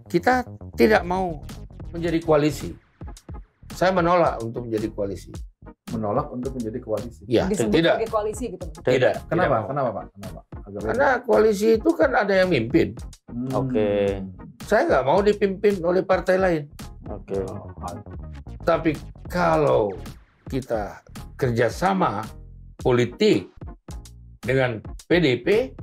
kita tidak mau menjadi koalisi. Saya menolak untuk menjadi koalisi. Menolak untuk menjadi koalisi. Ya, Disebut tidak. sebagai koalisi gitu. Tidak. Kenapa? Tidak. Kenapa Pak? Kenapa? Karena koalisi itu kan ada yang mimpin. Oke. Saya nggak mau dipimpin oleh partai lain. Oke. Tapi kalau kita kerjasama politik dengan PDIP,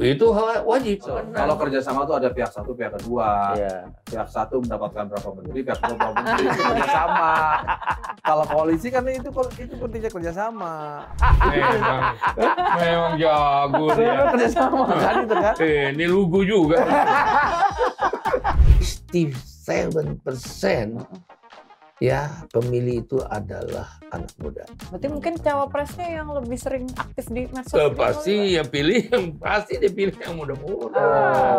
itu wajib. Kalau kerjasama itu ada pihak satu, pihak kedua. Iya. Pihak satu mendapatkan berapa menteri, pihak kedua berapa menteri, itu kerjasama. Kalau koalisi kan itu pentingnya kerjasama. Memang jago dia. Kerjasama kan itu kan. Ini lugu juga. 67% ya pemilih itu adalah anak muda. Berarti mungkin cawapresnya yang lebih sering aktif di medsos. Pasti ya pilih yang pasti dipilih yang muda-muda.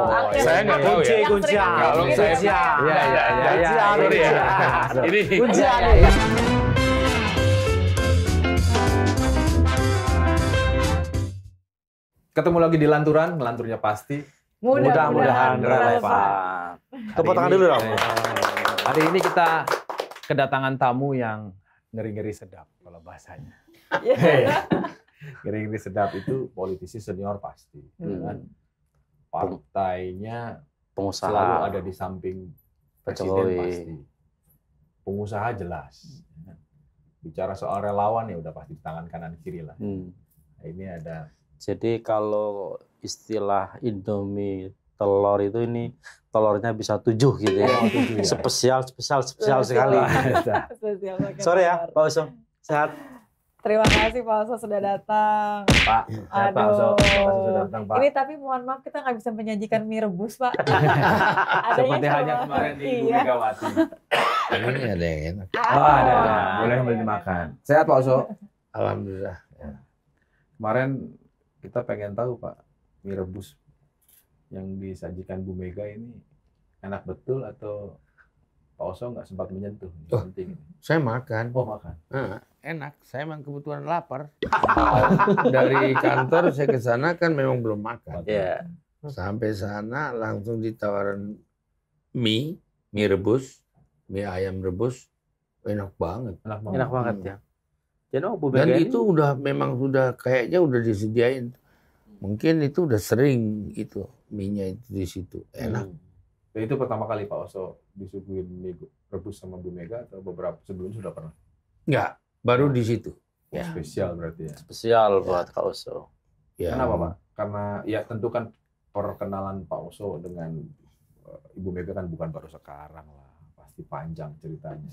Akhirnya Saya nggak tahu ya. Kunci. Kalau saya sorry ya. Ini Ketemu lagi di Lanturan, ngelanturnya pasti. Mudah-mudahan relevan. Tepuk tangan Hari dulu ini- dong. Hari ini kita kedatangan tamu yang ngeri-ngeri sedap kalau bahasanya. Ngeri-ngeri sedap itu politisi senior pasti. Kan? Partainya selalu Pengusaha. ada di samping Pak presiden Jokowi. pasti. Pengusaha jelas. Bicara soal relawan ya udah pasti di tangan kanan kiri lah. Nah, ini ada Jadi kalau istilah Indomie telur itu ini telurnya bisa 7 gitu ya. Spesial sekali. Sore ya Pak Oso. Sehat. Terima kasih Pak Oso sudah datang. Pak, Pak Oso, terima kasih sudah datang Pak. Ini tapi mohon maaf kita nggak bisa menyajikan mie rebus Pak. Adanya Seperti cuma- hanya kemarin di Ibu Iya. Megawati. ini ada yang enak. Oh, ada. Boleh beli dimakan. Sehat Pak Oso. Alhamdulillah. Kemarin kita pengen tahu Pak, mie rebus yang disajikan Bu Mega ini enak betul atau Pak Oso nggak sempat menyentuh? Ini Oh. penting. Saya makan. Oh makan. Enak. Saya memang kebetulan lapar. Dari kantor saya ke sana kan memang belum makan. Iya. Sampai sana langsung ditawarin mie rebus, mie ayam rebus, enak banget. Enak banget ya. Jadi Bu Dan Mega itu memang sudah kayaknya udah disediain. Mungkin itu udah sering itu mie-nya itu di situ. Enak. Dan itu pertama kali Pak Oso disuguhin mie rebus sama Bu Mega atau beberapa sebelumnya sudah pernah? Enggak, baru di situ. Ya. Spesial berarti ya. spesial buat Pak Oso. Ya. Kenapa Pak? Karena ya tentu kan perkenalan Pak Oso dengan Ibu Mega kan bukan baru sekarang lah. Pasti panjang ceritanya.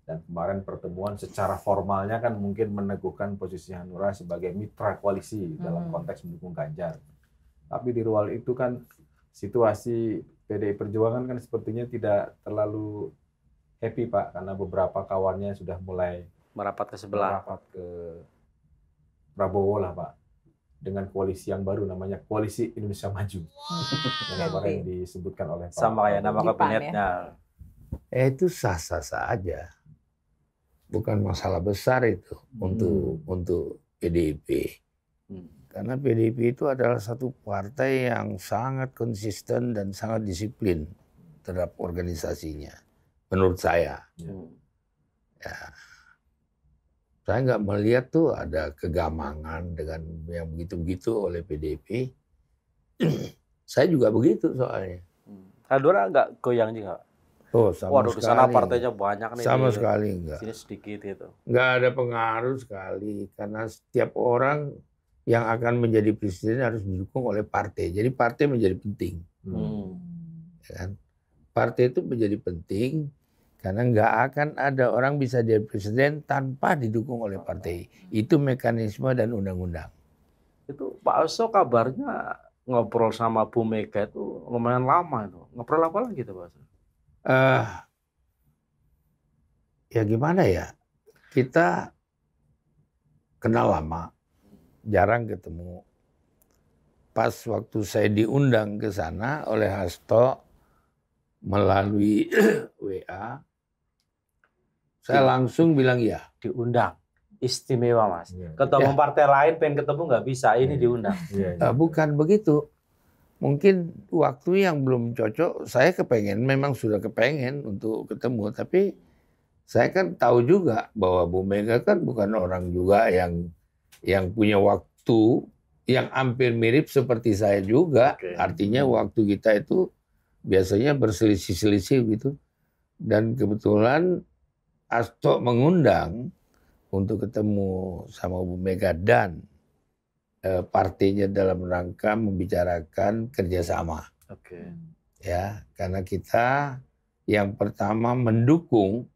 Dan kemarin pertemuan secara formalnya kan mungkin meneguhkan posisi Hanura sebagai mitra koalisi dalam konteks mendukung Ganjar. Tapi di luar itu kan situasi PDI Perjuangan kan sepertinya tidak terlalu happy Pak, karena beberapa kawannya sudah mulai Merapat ke sebelah. merapat ke Prabowo lah Pak, dengan koalisi yang baru namanya Koalisi Indonesia Maju. Yang kemarin disebutkan oleh Pak Sama kayak nama Di PAN, kabinetnya. Itu sah-sah saja. Bukan masalah besar itu untuk PDIP. Karena PDIP itu adalah satu partai yang sangat konsisten dan sangat disiplin terhadap organisasinya. Menurut saya. Ya. Saya nggak melihat tuh ada kegamangan dengan yang begitu-begitu oleh PDIP. Saya juga begitu soalnya. Hanura nggak goyang juga. Oh, sama Waduh, di sekali. sana partainya banyak nih. Sama di sekali enggak. Sini sedikit itu. Nggak ada pengaruh sekali. Karena setiap orang yang akan menjadi presiden harus didukung oleh partai. Jadi partai menjadi penting. Ya kan? Partai itu menjadi penting karena nggak akan ada orang bisa jadi presiden tanpa didukung oleh partai. Itu mekanisme dan undang-undang. Itu Pak Oso kabarnya ngobrol sama Bu Mega itu lumayan lama itu. Ngobrol apa lagi tuh Pak Oso? Ya gimana ya? Kita kenal lama, jarang ketemu. Pas waktu saya diundang ke sana oleh Hasto melalui WA, saya langsung bilang ya. Diundang. Istimewa Mas. Iya. Ketemu partai lain pengen ketemu nggak bisa, ini diundang. Iya. Bukan begitu. Mungkin waktu yang belum cocok, saya memang sudah kepengen untuk ketemu, tapi saya kan tahu juga bahwa Bu Mega kan bukan orang juga yang punya waktu yang hampir mirip seperti saya juga. Artinya waktu kita itu biasanya berselisih-selisih gitu. Dan kebetulan Asto mengundang untuk ketemu sama Bu Mega dan partainya dalam rangka membicarakan kerjasama. Ya, karena kita yang pertama mendukung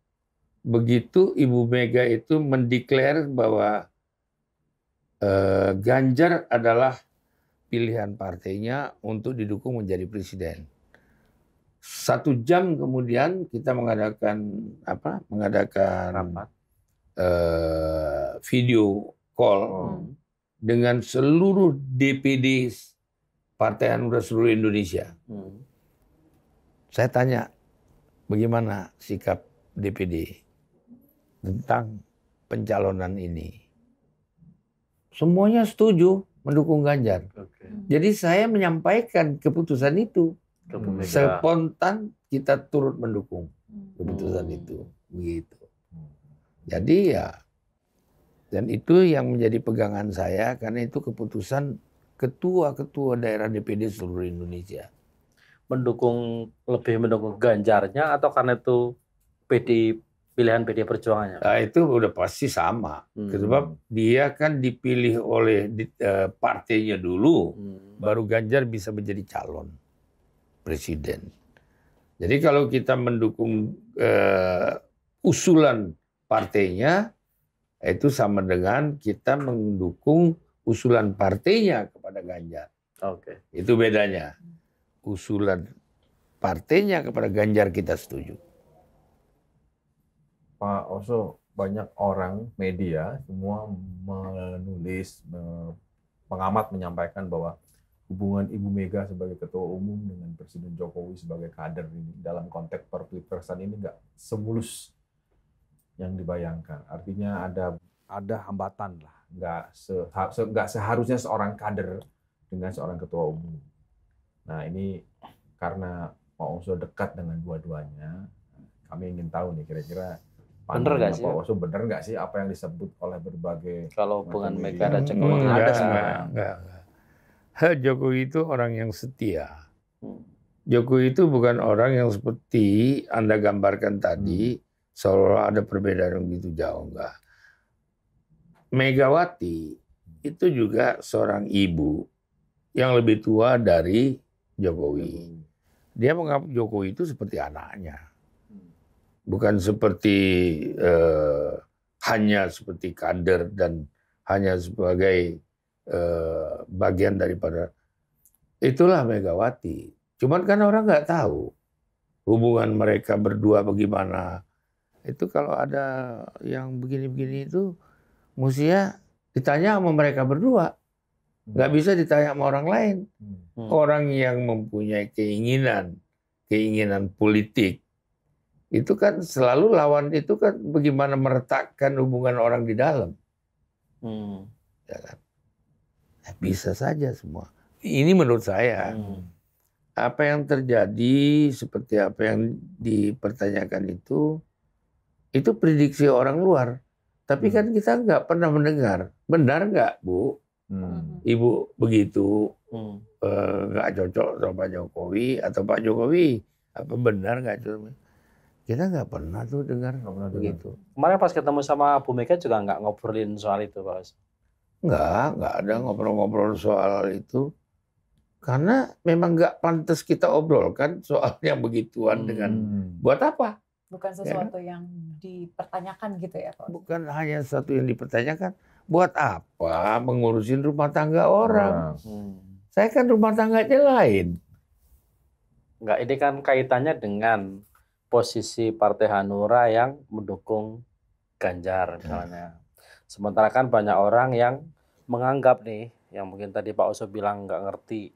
begitu Ibu Mega itu mendeklar bahwa Ganjar adalah pilihan partainya untuk didukung menjadi presiden. 1 jam kemudian kita mengadakan rapat, video call dengan seluruh DPD Partai Hanura seluruh Indonesia. Saya tanya, bagaimana sikap DPD tentang pencalonan ini? Semuanya setuju mendukung Ganjar. Jadi saya menyampaikan keputusan itu. Spontan kita turut mendukung keputusan itu. Begitu. Jadi ya, dan itu yang menjadi pegangan saya karena itu keputusan ketua-ketua daerah DPD seluruh Indonesia. Lebih mendukung Ganjarnya atau karena itu pilihan PD Perjuangannya? Nah, itu udah pasti sama. Sebab dia kan dipilih oleh partainya dulu, baru Ganjar bisa menjadi calon presiden. Jadi kalau kita mendukung usulan partainya, itu sama dengan kita mendukung usulan partainya kepada Ganjar. Itu bedanya. Usulan partainya kepada Ganjar kita setuju. Pak Oso, banyak orang media semua menulis, pengamat menyampaikan bahwa hubungan Ibu Mega sebagai ketua umum dengan Presiden Jokowi sebagai kader ini dalam konteks perpilpresan ini nggak semulus yang dibayangkan. Artinya ada hambatan lah, nggak seharusnya seorang kader dengan seorang ketua umum. Nah ini karena Pak Oso dekat dengan dua-duanya, kami ingin tahu nih kira-kira bener nggak sih? Pak Oso bener nggak sih apa yang disebut oleh berbagai kalau hubungan Mega dan Jokowi ada sebenarnya? Enggak. Jokowi itu orang yang setia. Jokowi itu bukan orang yang seperti Anda gambarkan tadi, seolah ada perbedaan begitu jauh, enggak. Megawati itu juga seorang ibu yang lebih tua dari Jokowi. Dia menganggap Jokowi itu seperti anaknya. Bukan seperti hanya seperti kader dan hanya sebagai bagian daripada, itulah Megawati. Cuman kan orang nggak tahu hubungan mereka berdua bagaimana. Itu kalau ada yang begini-begini itu mestinya ditanya sama mereka berdua. Nggak bisa ditanya sama orang lain. Orang yang mempunyai keinginan politik itu kan selalu lawan itu kan bagaimana meretakkan hubungan orang di dalam. Ya kan? Bisa saja semua. Ini menurut saya. Apa yang terjadi seperti apa yang dipertanyakan itu prediksi orang luar. Tapi kan kita nggak pernah mendengar. Benar nggak, Bu? Ibu begitu nggak cocok sama Pak Jokowi atau Pak Jokowi apa benar nggak cocok? Kita nggak pernah tuh dengar begitu. Kemarin pas ketemu sama Bu Mega juga nggak ngobrolin soal itu, Pak? Nggak ada ngobrol-ngobrol soal itu. Karena memang nggak pantas kita obrolkan soal yang begituan dengan buat apa? Bukan sesuatu yang dipertanyakan gitu ya, Pak? Bukan hanya satu yang dipertanyakan. Buat apa mengurusin rumah tangga orang? Saya kan rumah tangganya lain. Enggak, ini kan kaitannya dengan posisi Partai Hanura yang mendukung Ganjar misalnya. Sementara kan banyak orang yang menganggap nih, yang mungkin tadi Pak Oso bilang nggak ngerti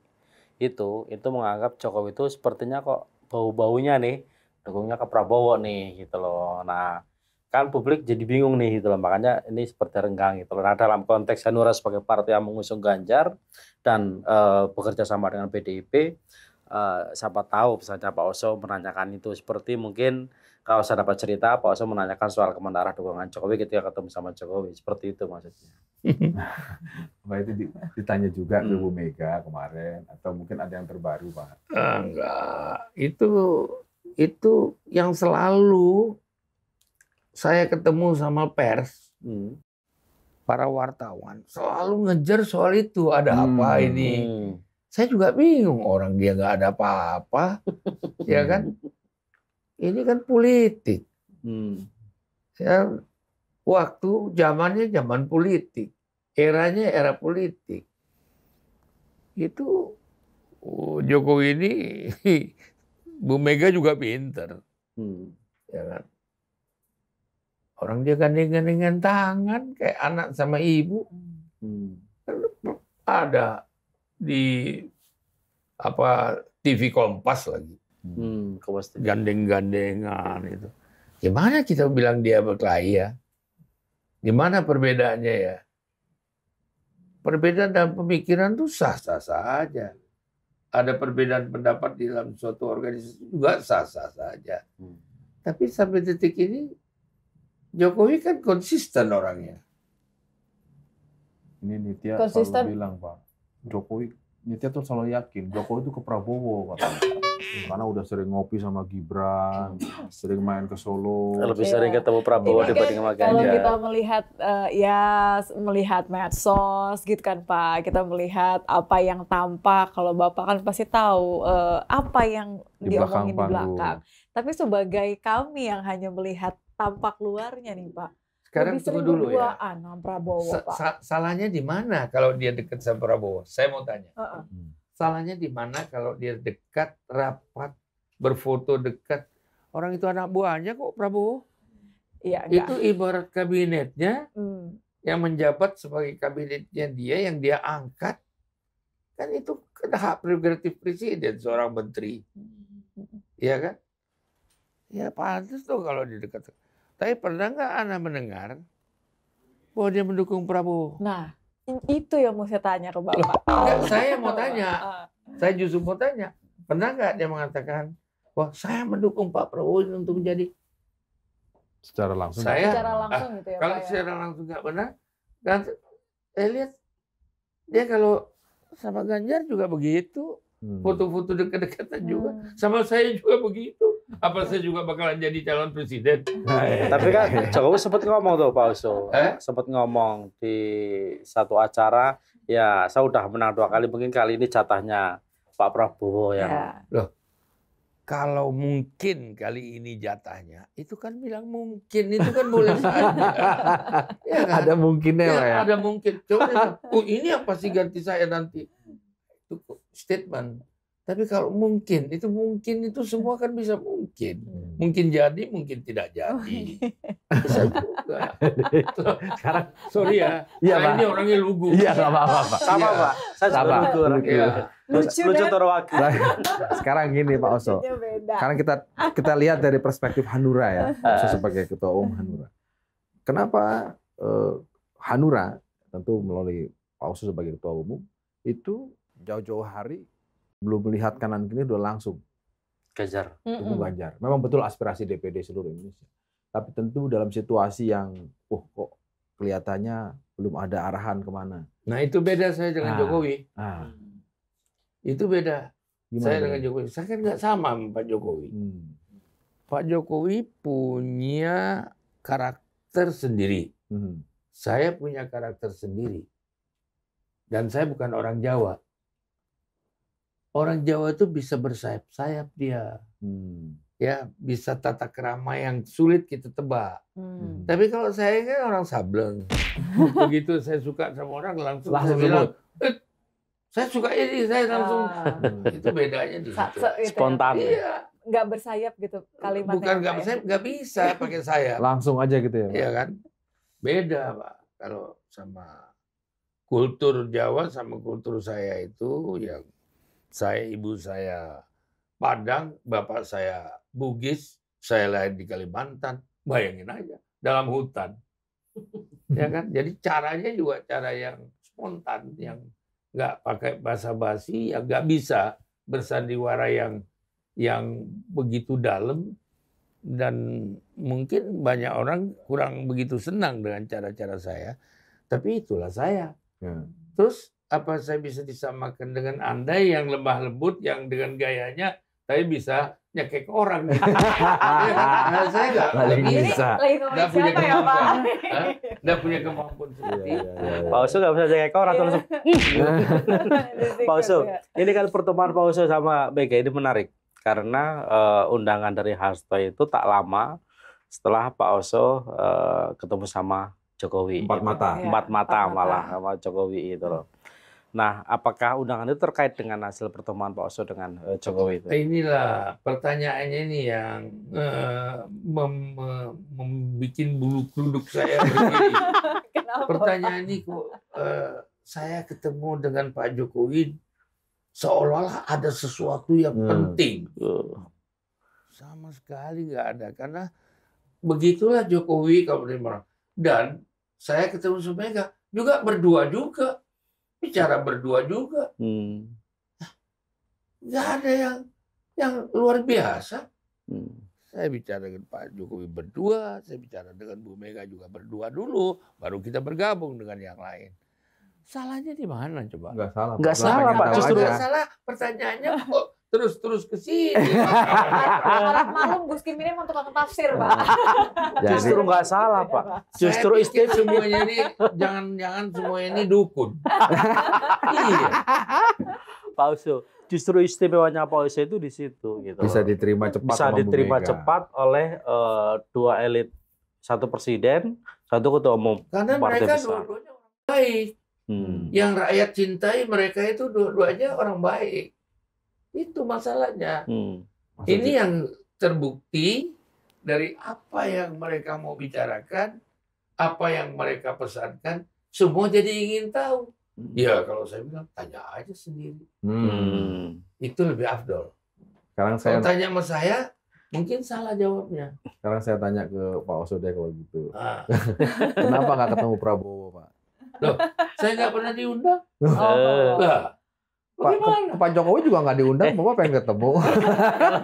itu menganggap Jokowi itu sepertinya kok bau-baunya nih dukungnya ke Prabowo nih gitu loh. Nah kan publik jadi bingung nih gitu loh, makanya ini seperti renggang gitu loh. Nah, dalam konteks Hanura sebagai partai yang mengusung Ganjar dan bekerja sama dengan PDIP, siapa tahu misalnya Pak Oso menanyakan itu, seperti mungkin kalau saya dapat cerita Pak Oso menanyakan soal kemana arah dukungan Jokowi ketika ketemu sama Jokowi, seperti itu maksudnya. Pak itu ditanya juga ke Bu Mega kemarin, atau mungkin ada yang terbaru Pak? Enggak, itu yang selalu saya ketemu sama pers, para wartawan selalu ngejar soal itu, ada apa ini. Saya juga bingung, orang dia nggak ada apa-apa, ya kan? Ini kan politik. Ya, waktu zamannya zaman politik, eranya era politik. Itu Jokowi ini, Bu Mega juga pinter, ya kan? Orang dia gandeng-gandengan tangan kayak anak sama ibu. Ada di TV Kompas lagi. Gandeng-gandengan itu. Gimana kita bilang dia berkelahi ya? Gimana perbedaannya ya? Perbedaan dalam pemikiran itu sah-sah saja. Ada perbedaan pendapat di dalam suatu organisasi juga sah-sah saja. Tapi sampai detik ini Jokowi kan konsisten orangnya. Ini Nitya selalu bilang Pak, Nitya tuh selalu yakin Jokowi itu ke Prabowo katanya. Karena udah sering ngopi sama Gibran, sering main ke Solo. Lebih sering ketemu Prabowo dibanding sama Ganjar. Kalau kita melihat melihat medsos gitu kan Pak, kita melihat apa yang tampak, kalau Bapak kan pasti tahu apa yang diomongin di belakang. Tapi sebagai kami yang hanya melihat tampak luarnya nih Pak. Sekarang tunggu dulu ya. Prabowo, Pak. Salahnya di mana kalau dia dekat sama Prabowo? Saya mau tanya. Salahnya di mana kalau dia dekat, rapat, berfoto dekat? Orang itu anak buahnya kok Prabowo. Iya, itu ibarat kabinetnya yang menjabat sebagai kabinetnya dia, yang dia angkat. Kan itu hak prerogatif presiden seorang menteri. Iya kan? Ya pantas tuh kalau di dekat. Tapi pernah nggak Anda mendengar bahwa dia mendukung Prabowo? Nah, itu yang mau saya tanya ke Bapak. Enggak, saya mau tanya. Saya justru mau tanya. Pernah nggak dia mengatakan bahwa saya mendukung Pak Prabowo untuk menjadi secara langsung? Secara langsung gitu ya, kalau Pak, secara langsung nggak benar. Kan saya lihat dia kalau sama Ganjar juga begitu. Foto-foto dekat-dekatan juga. Sama saya juga begitu. Apa saya juga bakalan jadi calon presiden? Tapi kan Jokowi sempat ngomong tuh Pak Oso. Sempat ngomong di satu acara, ya saya udah menang 2 kali, mungkin kali ini jatahnya Pak Prabowo yang... Loh, kalau mungkin kali ini jatahnya, itu kan bilang mungkin, itu kan boleh saja. Ya kan? Ada mungkinnya ya. Ada mungkin. Coba ini apa sih ganti saya nanti? Itu statement. Tapi kalau mungkin itu semua kan bisa mungkin. Mungkin jadi, mungkin tidak jadi. Bisa juga. Sekarang sorry ya. Iya, Pak. Ini orangnya lugu. Iya, enggak apa-apa. Sama Pak. Saya juga lugu orangnya. Lucu Torwaki. Sekarang gini Pak Oso. Sekarang kita lihat dari perspektif Hanura ya. Oso sebagai ketua umum Hanura. Kenapa Hanura, tentu melalui Pak Oso sebagai ketua umum, itu jauh-jauh hari belum melihat kanan kiri udah langsung Ganjar. dukung Ganjar. Memang betul aspirasi DPD seluruh Indonesia. Tapi tentu dalam situasi yang kok kelihatannya belum ada arahan kemana. Nah itu beda saya dengan Jokowi. Itu beda. Gimana saya dengan Jokowi. Saya kan nggak sama Pak Jokowi. Pak Jokowi punya karakter sendiri. Saya punya karakter sendiri. Dan saya bukan orang Jawa. Orang Jawa itu bisa bersayap-sayap dia. Ya, bisa tata krama yang sulit kita tebak. Tapi kalau saya kan orang sableng. Begitu saya suka sama orang langsung saya bilang, saya suka ini, saya langsung. Itu bedanya di situ. Spontan. Iya. Nggak bersayap gitu kalimatnya. Bukan nggak bersayap, nggak bisa pakai sayap. Langsung aja gitu ya. Iya kan? Beda Pak. Kalau sama kultur Jawa sama kultur saya itu yang ibu saya Padang, bapak saya Bugis, saya lahir di Kalimantan. Bayangin aja, dalam hutan. Ya kan? Jadi caranya juga cara yang spontan, yang nggak pakai basa-basi, yang nggak bisa bersandiwara yang begitu dalam, dan mungkin banyak orang kurang begitu senang dengan cara-cara saya, tapi itulah saya. Terus apa saya bisa disamakan dengan Anda yang lemah lembut, yang dengan gayanya saya bisa nyekek orang gitu. Saya nggak punya kemampuan. Nggak punya kemampuan seperti itu. Pak Oso nggak bisa nyekek orang terus. Pak Oso, ini kan pertemuan Pak Oso sama Mega ini menarik karena undangan dari Hasto itu tak lama setelah Pak Oso ketemu sama Jokowi. Empat mata malah sama Jokowi itu loh. Nah, apakah undangan itu terkait dengan hasil pertemuan Pak Oso dengan Jokowi itu? Inilah pertanyaannya ini yang membuat bulu kuduk saya berdiri. Pertanyaan ini kok saya ketemu dengan Pak Jokowi seolah-olah ada sesuatu yang penting. Sama sekali nggak ada, karena begitulah Jokowi kalau menerima. Dan saya ketemu sama Mega juga berdua juga. Bicara berdua juga, nggak ada yang luar biasa. Saya bicara dengan Pak Jokowi berdua, saya bicara dengan Bu Mega juga berdua dulu, baru kita bergabung dengan yang lain. Salahnya di mana coba? Nggak salah, Pak. Justru nggak salah. Pertanyaannya kok terus ke sini. Malam malam Gus Kim ini mau tukang tafsir, Pak. Justru nggak salah, Pak. Justru semuanya ini jangan semuanya ini dukun. Iya. Pak Oso, justru istimewanya Pak Oso itu di situ gitu. Bisa diterima cepat. Bisa diterima cepat oleh dua elit, satu presiden, satu ketua umum. Karena mereka dua-duanya orang baik. Yang rakyat cintai mereka itu dua-duanya orang baik. Itu masalahnya. Ini yang terbukti dari apa yang mereka mau bicarakan, apa yang mereka pesankan, semua jadi ingin tahu. Ya kalau saya bilang, tanya aja sendiri. Itu lebih afdol. Kalau tanya sama saya, mungkin salah jawabnya. Sekarang saya tanya ke Pak Oso deh kalau gitu. Kenapa nggak ketemu Prabowo, Pak? Loh, saya nggak pernah diundang. Lah. Pak Jokowi juga nggak diundang, Bapak pengen ketemu.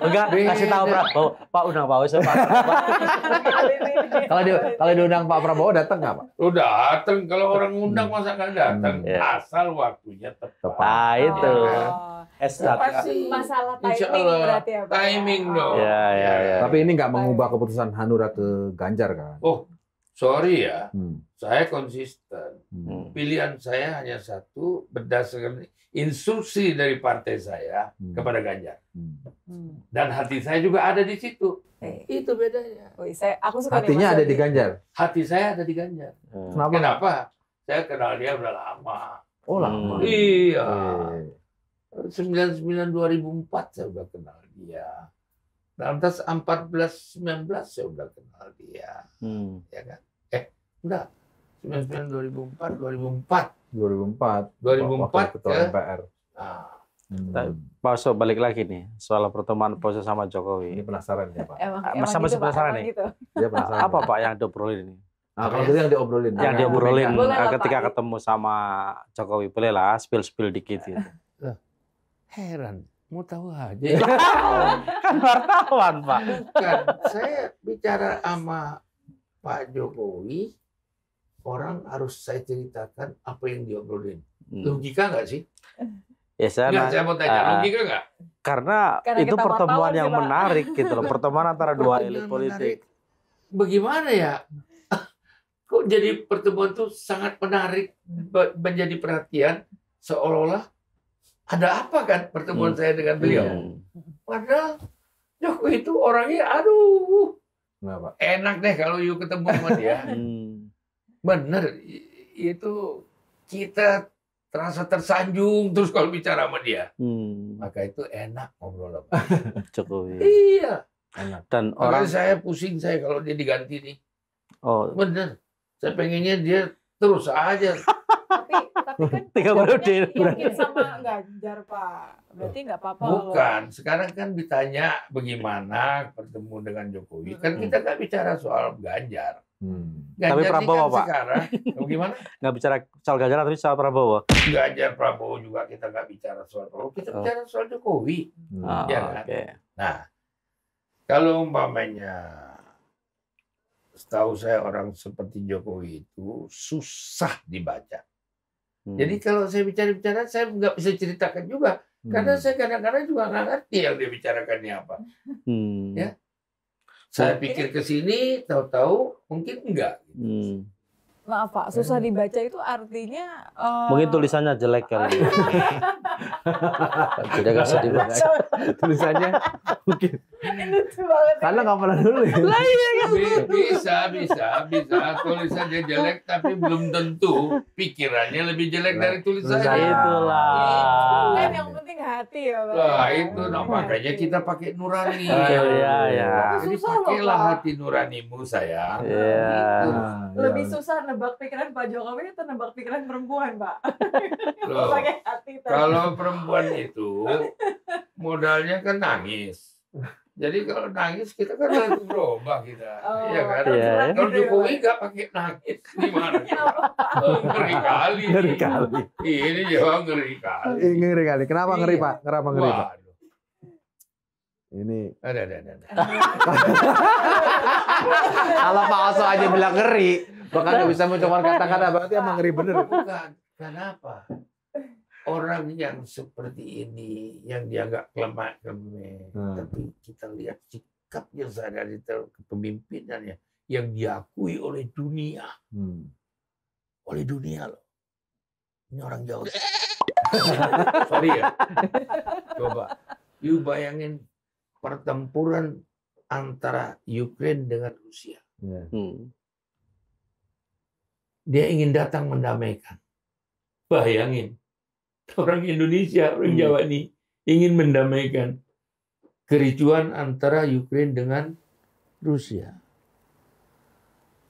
Enggak, kasih tahu Prabowo. Pak undang Pak Oso. Kalau diundang Pak Prabowo datang nggak, Pak? Udah datang, kalau orang undang masa nggak datang, asal waktunya tepat. Nah, itu. Masalah timing berarti ya, Pak. Timing dong. Ya. Tapi ini nggak mengubah keputusan Hanura ke Ganjar kan? Oh, sorry ya. Saya konsisten. Pilihan saya hanya satu berdasarkan instruksi dari partai saya kepada Ganjar. Dan hati saya juga ada di situ. Itu bedanya. Aku suka hatinya ada di Ganjar. Hati saya ada di Ganjar. Kenapa? Saya kenal dia udah lama. Oh, lama. Iya. 99-2004 saya udah kenal dia. Lantas 14-19 saya udah kenal dia. Ya kan? Enggak. 2004 ketua MPR. Pak Oso balik lagi nih soal pertemuan Pak Oso sama Jokowi. Ini penasaran ya, Pak? Sama gitu, penasaran nih. Gitu. Dia penasaran. Apa Pak yang diobrolin ini? Nah, kalau gitu yang diobrolin. Yang diobrolin ketika ketemu sama Jokowi. Boleh lah spill dikit gitu. Heran. Mau tahu aja. Kan wartawan, Pak. Bukan. Saya bicara sama Pak Jokowi, orang harus saya ceritakan apa yang diobrolin. Logika nggak sih? Ya, saya mau tanya, logika nggak? Karena itu pertemuan yang menarik gitu loh. Pertemuan antara dua elit politik. Bagaimana ya? Kok jadi pertemuan itu sangat menarik, menjadi perhatian, seolah-olah ada apa kan pertemuan saya dengan beliau. Padahal Jokowi itu orangnya, aduh, enak deh kalau you ketemu sama dia. Bener, itu kita terasa tersanjung terus kalau bicara sama dia. Maka itu enak ngobrol sama Jokowi. Iya. Enak. Dan orang saya pusing kalau dia diganti nih. Oh. Bener. Saya pengennya dia terus aja. Tapi kan 3 periode yakin sama Ganjar, Pak. Berarti nggak apa-apa. Bukan. Sekarang kan ditanya bagaimana bertemu dengan Jokowi. Kan kita nggak bicara soal Ganjar. Tapi Prabowo, kan Pak. Sekarang, gimana? Nggak bicara soal Ganjar, tapi soal Prabowo. Ganjar Prabowo juga kita nggak bicara soal Prabowo, kita bicara soal Jokowi. Ya kan? Nah, kalau umpamanya, setahu saya orang seperti Jokowi itu susah dibaca. Jadi kalau saya bicara-bicara, saya nggak bisa ceritakan juga. Karena saya kadang-kadang juga nggak ngerti yang dia bicarakannya apa. Ya. Saya pikir ke sini, tahu-tahu mungkin enggak. Maaf Pak, susah dibaca itu artinya... Mungkin tulisannya jelek kali. Tidak bisa dibaca. Tulisannya mungkin. Karena nggak pernah nulis. Bisa. Tulisannya jelek, tapi belum tentu pikirannya lebih jelek dari tulisannya. Itulah. Kan yang penting hati ya Pak. Nah itu, makanya kita pakai nurani. Iya. Jadi pakailah hati nuranimu sayang. Lebih susah nebak pikiran Pak Jokowi atau nebak pikiran perempuan, Pak? Pakai hati. Kalau perempuan itu modalnya kan nangis. Jadi kalau nangis kita kan langsung berubah kita, iya kan? Kalau Jokowi nggak pakai nangis, gimana? Ngeri kali. Ini jawab ngeri kali. Kenapa ngeri Pak? Ini. Ada. Kalau Pak Oso aja bilang ngeri, bahkan nggak bisa mencoba kata-kata, berarti emang ngeri bener. Bukan. Kenapa? Orang yang seperti ini, yang dianggap lemah-lemah, tapi kita lihat sikapnya sehari-hari kepemimpinannya, yang diakui oleh dunia. Oleh dunia loh. Ini orang jauh. Sorry ya. Coba. You bayangin pertempuran antara Ukraina dengan Rusia. Dia ingin datang mendamaikan. Bayangin. Orang Indonesia, orang Jawa ini ingin mendamaikan kericuan antara Ukraina dengan Rusia.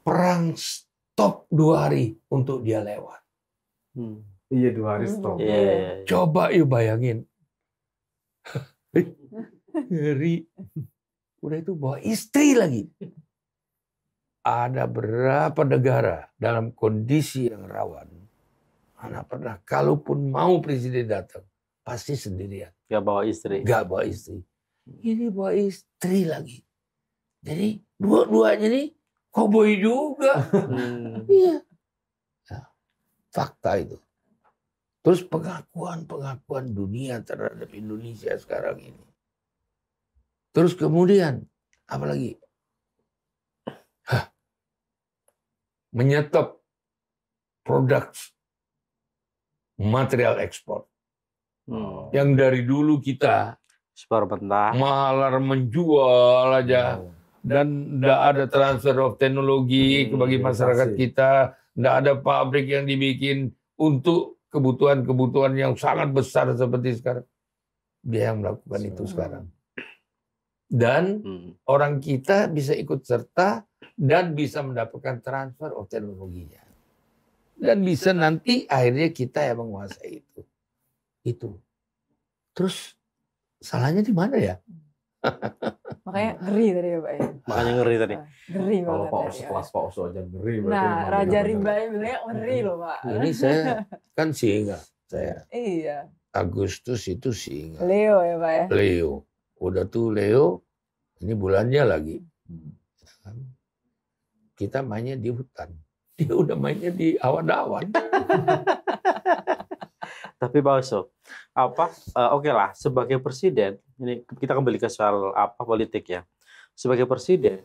Perang stop 2 hari untuk dia lewat. Iya 2 hari stop. Coba yuk bayangin. Ngeri. Udah itu bawa istri lagi. Ada berapa negara dalam kondisi yang rawan. Mana pernah, kalaupun mau presiden datang, pasti sendirian. Gak bawa istri. Ini bawa istri lagi. Jadi dua-duanya nih koboi juga. Iya. Nah, fakta itu. Terus pengakuan dunia terhadap Indonesia sekarang ini. Terus kemudian, apa lagi? Menyetop produk material ekspor. Yang dari dulu kita malah menjual aja. Dan tidak ada transfer of teknologi bagi masyarakat kita. Tidak ada pabrik yang dibikin untuk kebutuhan-kebutuhan yang sangat besar seperti sekarang. Dia yang melakukan itu sekarang. Dan orang kita bisa ikut serta dan bisa mendapatkan transfer of teknologinya. Dan bisa nanti akhirnya kita yang menguasai itu. Terus salahnya di mana ya? Makanya ngeri tadi ya Pak ya. Makanya ngeri tadi. Ngeri banget. Kalau Pak Oso, kelas Pak Oso aja ngeri. Nah, Raja Rimba bilang ngeri loh Pak. Ini saya kan singa. Iya. Agustus itu singa. Leo ya Pak ya. Leo. Udah tuh Leo, ini bulannya lagi. Kita mainnya di hutan. Dia udah mainnya di awan-awan. Tapi Pak Oso, oke lah, sebagai presiden, ini kita kembali ke soal politik ya. Sebagai presiden,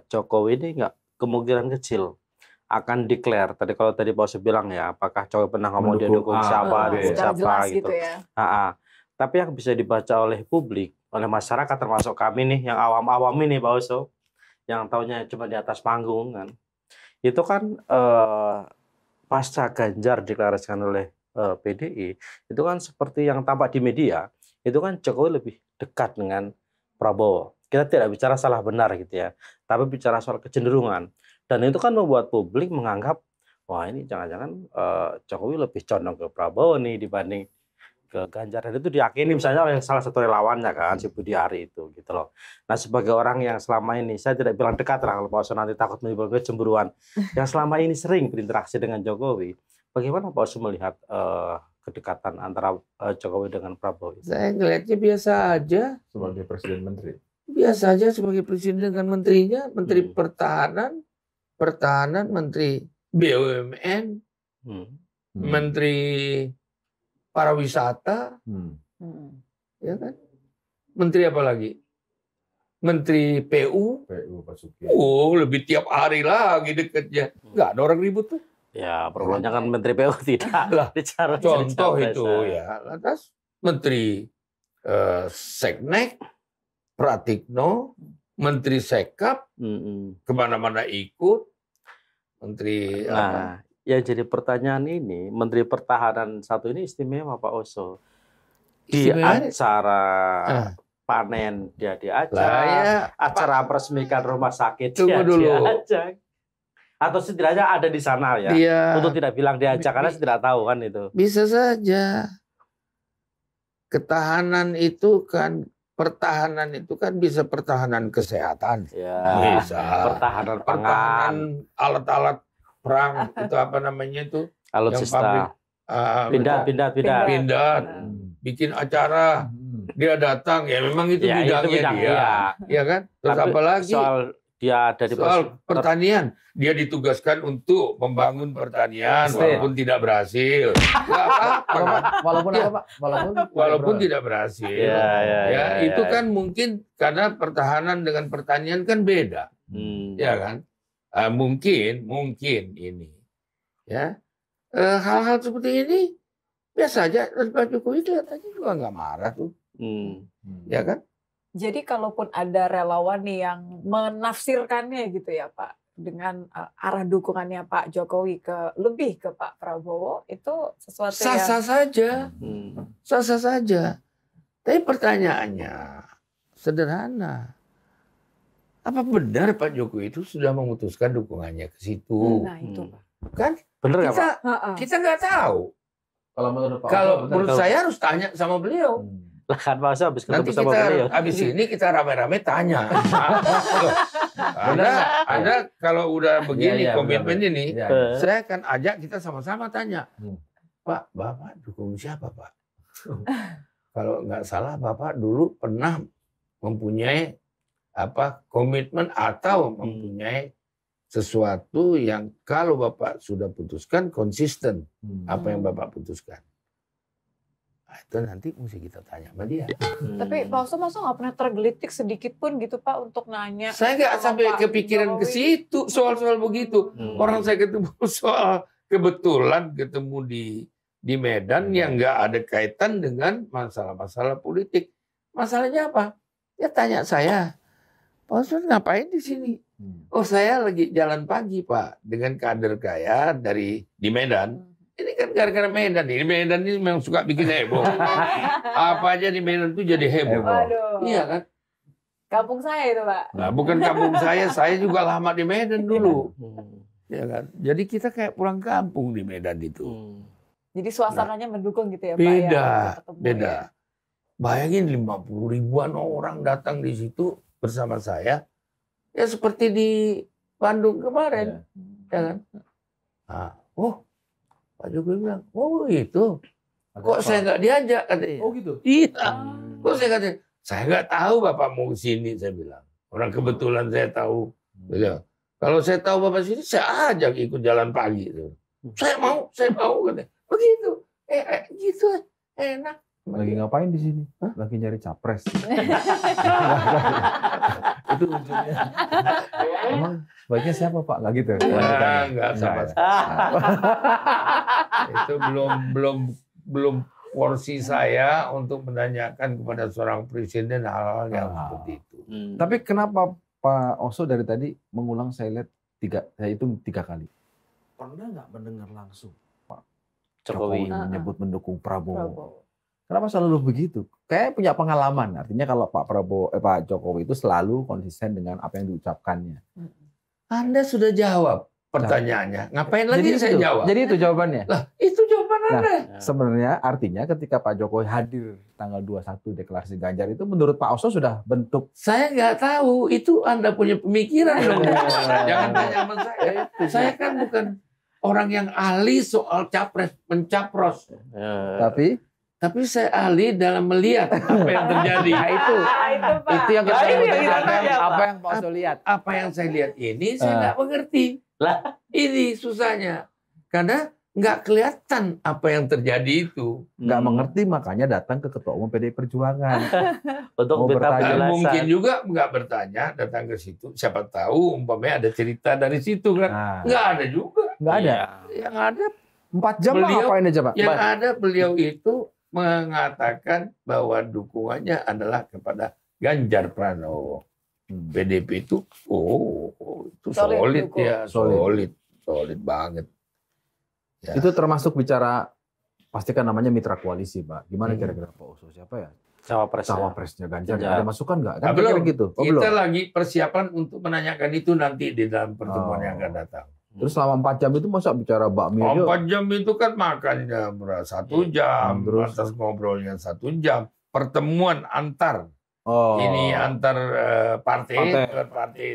Jokowi ini nggak kemungkinan kecil akan declare. Kalau tadi Pak Oso bilang ya, apakah Jokowi pernah ngomong dia dukung siapa gitu. Ya. Tapi yang bisa dibaca oleh publik, oleh masyarakat termasuk kami nih, yang awam-awam ini Pak Oso, yang taunya cuma di atas panggung kan. Itu kan pasca Ganjar deklarasikan oleh PDI, itu kan seperti yang tampak di media, itu kan Jokowi lebih dekat dengan Prabowo. Kita tidak bicara salah benar gitu ya, tapi bicara soal kecenderungan. Dan itu kan membuat publik menganggap, wah ini jangan-jangan Jokowi lebih condong ke Prabowo nih dibanding ke Ganjar dan itu diyakini misalnya oleh salah satu relawannya kan si Budi Ari itu gitu loh. Nah sebagai orang yang selama ini saya tidak bilang dekat lah kalau Pak Oso nanti takut menimbulkan kecemburuan yang selama ini sering berinteraksi dengan Jokowi, bagaimana Pak Oso melihat kedekatan antara Jokowi dengan Prabowo? Saya ngelihatnya biasa aja sebagai presiden menteri. Biasa aja sebagai presiden dengan menterinya, menteri pertahanan, menteri BUMN, menteri pariwisata, ya kan? Menteri apa lagi? Menteri PU. Basuki. Oh, lebih tiap hari lagi dekatnya. Nggak ada orang ribut tuh. Ya, problemnya kan Menteri PU tidak lah. bicara. Contoh itu ya. Lantas Menteri Seknek, Pratikno, Menteri Sekap, kemana-mana ikut. Menteri apa? Yang jadi pertanyaan ini, Menteri Pertahanan satu ini istimewa Pak Oso. Di acara panen dia diajak, acara peresmikan rumah sakit dia diajak. Atau setidaknya ada di sana ya. Untuk tidak bilang diajak karena saya tidak tahu kan itu. Bisa saja. Pertahanan itu kan bisa pertahanan kesehatan. Ya, bisa. Pertahanan pangan. Alat-alat perang itu apa namanya itu? Alutsista. Pindah. Bikin acara. Dia datang ya memang itu bidangnya dia. Ya kan? Terus apa lagi? Soal pertanian. Dia ditugaskan untuk membangun pertanian walaupun tidak berhasil. Walaupun tidak berhasil. Ya, itu kan mungkin karena pertahanan dengan pertanian kan beda. Ya kan? Mungkin ini. Ya. Hal-hal seperti ini biasa aja. Pak Jokowi kelihatannya juga nggak marah tuh. Ya kan? Jadi kalaupun ada relawan nih yang menafsirkannya gitu ya Pak, dengan arah dukungannya Pak Jokowi lebih ke Pak Prabowo, itu sesuatu sah-sah saja. Sah-sah saja. Tapi pertanyaannya sederhana. Apa benar Pak Jokowi itu sudah memutuskan dukungannya ke situ? Nah itu Pak. Kan? Benar kita nggak tahu. Kalau menurut saya harus tanya sama beliau. Lah kan Pak Oso habis ketemu sama beliau. Habis ini kita rame-rame tanya. Anda kalau udah begini komitmen ini, saya akan ajak kita sama-sama tanya. Pak, Bapak dukung siapa Pak? Kalau nggak salah Bapak dulu pernah mempunyai komitmen atau mempunyai sesuatu yang kalau Bapak sudah putuskan konsisten apa yang Bapak putuskan. Nah, itu nanti mesti kita tanya sama dia. Tapi Pak Oso masa nggak pernah tergelitik sedikit pun gitu Pak untuk nanya? Saya nggak sampai kepikiran ke situ soal-soal begitu. Orang saya ketemu soal kebetulan ketemu di Medan yang nggak ada kaitan dengan masalah-masalah politik. Masalahnya apa? Dia tanya saya, Pak Oso ngapain di sini? Oh saya lagi jalan pagi Pak dengan kader kaya di Medan. Ini kan gara-gara Medan. Ini Medan ini memang suka bikin heboh. Apa aja di Medan itu jadi heboh. Waduh. Iya kan? Kampung saya itu Pak. Nah bukan kampung saya juga lama di Medan dulu. Ya kan? Jadi kita kayak pulang kampung di Medan itu. Jadi suasananya mendukung gitu ya Pak? Beda. Bayangin 50 ribuan orang datang di situ bersama saya. Ya seperti di Bandung kemarin. Ya kan? Nah, Pak Jokowi bilang, itu. Kok saya nggak diajak katanya. Oh gitu? Iya. Kok saya katanya, saya nggak tahu Bapak mau ke sini, saya bilang. Orang kebetulan saya tahu. Kalau saya tahu Bapak sini, saya ajak ikut jalan pagi. Saya mau katanya. Begitu. Gitu enak. Lagi ngapain di sini? Lagi nyari capres. Itu ujungnya. Emang sebaiknya siapa Pak? Nggak gitu. Nggak sama. Itu belum porsi saya untuk menanyakan kepada seorang presiden hal-hal yang seperti itu. Tapi kenapa Pak Oso dari tadi mengulang saya lihat saya hitung 3 kali. Pernah nggak mendengar langsung Pak Jokowi menyebut mendukung Prabowo? Kenapa selalu begitu? Kayak punya pengalaman. Artinya kalau Pak Jokowi itu selalu konsisten dengan apa yang diucapkannya. Anda sudah jawab pertanyaannya. Ngapain lagi saya jawab? Jadi itu jawabannya? Lah, itu jawaban Nah, sebenarnya artinya ketika Pak Jokowi hadir tanggal 21 deklarasi Ganjar itu menurut Pak Oso sudah bentuk. Saya nggak tahu, itu Anda punya pemikiran dong. Jangan tanya sama saya. Saya kan bukan orang yang ahli soal capres mencapros. Tapi saya ahli dalam melihat apa yang terjadi. Nah, itu yang kita apa yang Pak Oso lihat. Apa yang saya lihat ini saya nggak mengerti. Lah, ini susahnya. Karena nggak kelihatan apa yang terjadi itu. Nggak mengerti, makanya datang ke Ketua Umum PDI Perjuangan. Untuk bertanya. Mungkin juga nggak bertanya, datang ke situ. Siapa tahu umpamanya ada cerita dari situ kan. Nggak ada juga. Nggak ada. Yang ada 4 jam beliau, ngapain aja Pak? Yang ada beliau itu mengatakan bahwa dukungannya adalah kepada Ganjar Pranowo. PDP itu, itu solid ya, solid banget. Ya. Itu termasuk bicara, pastikan namanya mitra koalisi, Pak. Gimana kira-kira Pak Oso? Siapa ya? Cawapresnya Ganjar. Ada masukan nggak? Kan belum. Gitu. Kita lagi persiapan untuk menanyakan itu nanti di dalam pertemuan yang akan datang. Terus selama 4 jam itu masa bicara bakmi aja? 4 jam itu kan makannya 1 jam, terus atas ngobrolnya 1 jam. Pertemuan antar partai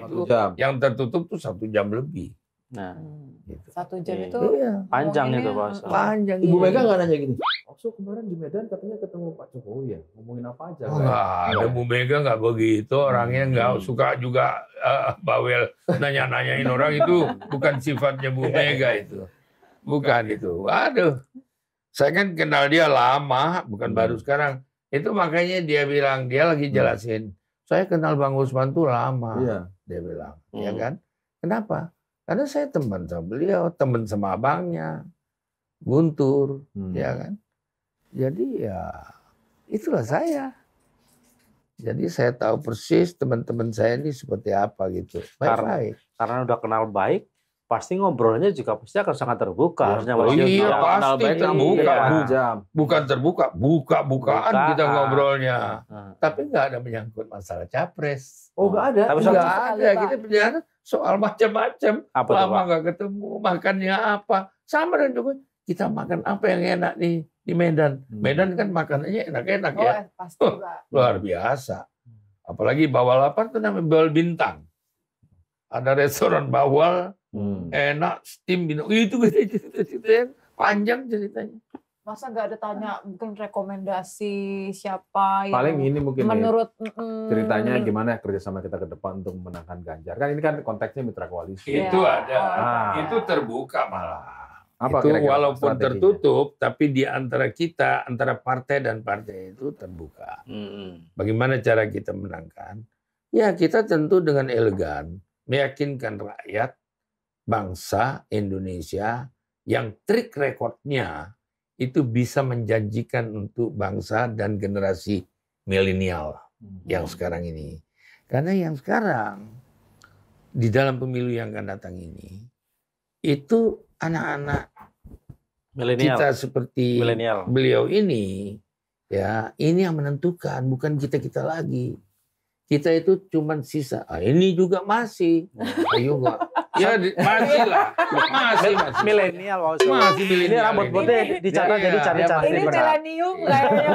itu yang tertutup tuh 1 jam lebih. Nah, gitu. 1 jam itu panjang itu Pak Oso. Panjang. Ibu Mega nggak nanya gini. Oso kemarin di Medan katanya ketemu Pak Jokowi ya, ngomongin apa aja? Ada Bu Mega nggak begitu, orangnya nggak suka juga bawel nanya-nanyain orang, itu bukan sifatnya Bu Mega itu, bukan itu. Aduh, saya kan kenal dia lama, bukan baru sekarang. Itu makanya dia bilang, dia lagi jelasin, saya kenal Bang Usman tuh lama, dia bilang, ya kan? Kenapa? Karena saya teman sama beliau, teman sama abangnya, Guntur, ya kan? Jadi ya itulah saya. Jadi saya tahu persis teman-teman saya ini seperti apa gitu. Baik-baik. Karena udah kenal baik, pasti ngobrolnya juga pasti akan sangat terbuka. Harusnya pasti terbuka. Bukan terbuka, buka-bukaan kita ngobrolnya. Tapi nggak ada menyangkut masalah capres. Oh nggak ada? Tapi nggak ada. Kita bicara soal macam-macam. Lama nggak ketemu, makannya apa. Sama dengan Jokowi. Kita makan apa yang enak nih di Medan. Medan kan makanannya enak-enak ya. Pasti, luar biasa. Apalagi bawal apa tuh namanya, bawal bintang. Ada restoran bawal, enak, steam bintang. Itu ceritanya panjang ceritanya. Masa nggak ada tanya mungkin rekomendasi siapa yang paling ini mungkin menurut ceritanya gimana kerjasama kita ke depan untuk memenangkan Ganjar. Kan ini kan konteksnya mitra koalisi. Itu ada. Itu terbuka malah. Apa itu kira-kira walaupun tertutup, tapi di antara kita, antara partai dan partai itu terbuka. Bagaimana cara kita menangkan? Ya kita tentu dengan elegan, meyakinkan rakyat, bangsa Indonesia yang trik rekodnya itu bisa menjanjikan untuk bangsa dan generasi milenial yang sekarang ini. Karena yang sekarang, di dalam pemilu yang akan datang ini, itu anak-anak kita seperti beliau ini, ya ini yang menentukan, bukan kita lagi. Kita itu cuman sisa. Ini juga masih. Ayo nggak? Ya masih lah, masih. Milenial masih milenial. Ini rambut putih dicatat jadi cari-cari. Ini milenium kayaknya.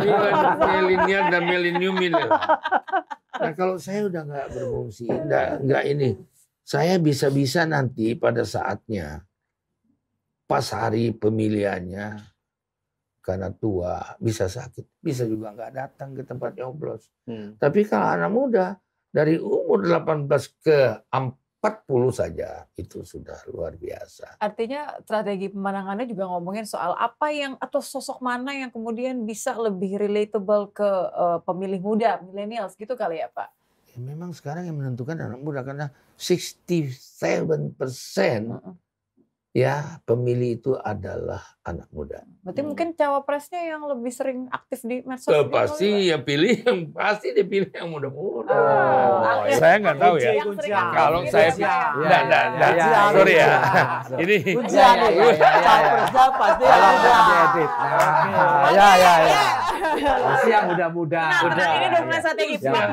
Milenial dan milenium ini. Nah kalau saya udah nggak berfungsi, nggak ini. Saya bisa-bisa nanti pada saatnya, pas hari pemilihannya, karena tua, bisa sakit, bisa juga nggak datang ke tempat nyoblos. Tapi kalau anak muda, dari umur 18 ke 40 saja, itu sudah luar biasa. Artinya strategi pemenangannya juga ngomongin soal apa yang, atau sosok mana yang kemudian bisa lebih relatable ke pemilih muda, millennials gitu kali ya Pak? Ya, memang sekarang yang menentukan anak muda, karena 67% ya pemilih itu adalah anak muda. Berarti mungkin cawapresnya yang lebih sering aktif di medsos. Pasti ya pilih yang pasti dipilih yang muda-muda. Saya nggak tahu ya. Kalau saya sorry ya. Ini cawapresnya pasti diedit. Ya. Pasti yang muda-muda. Ini udah mulai strategi Pak.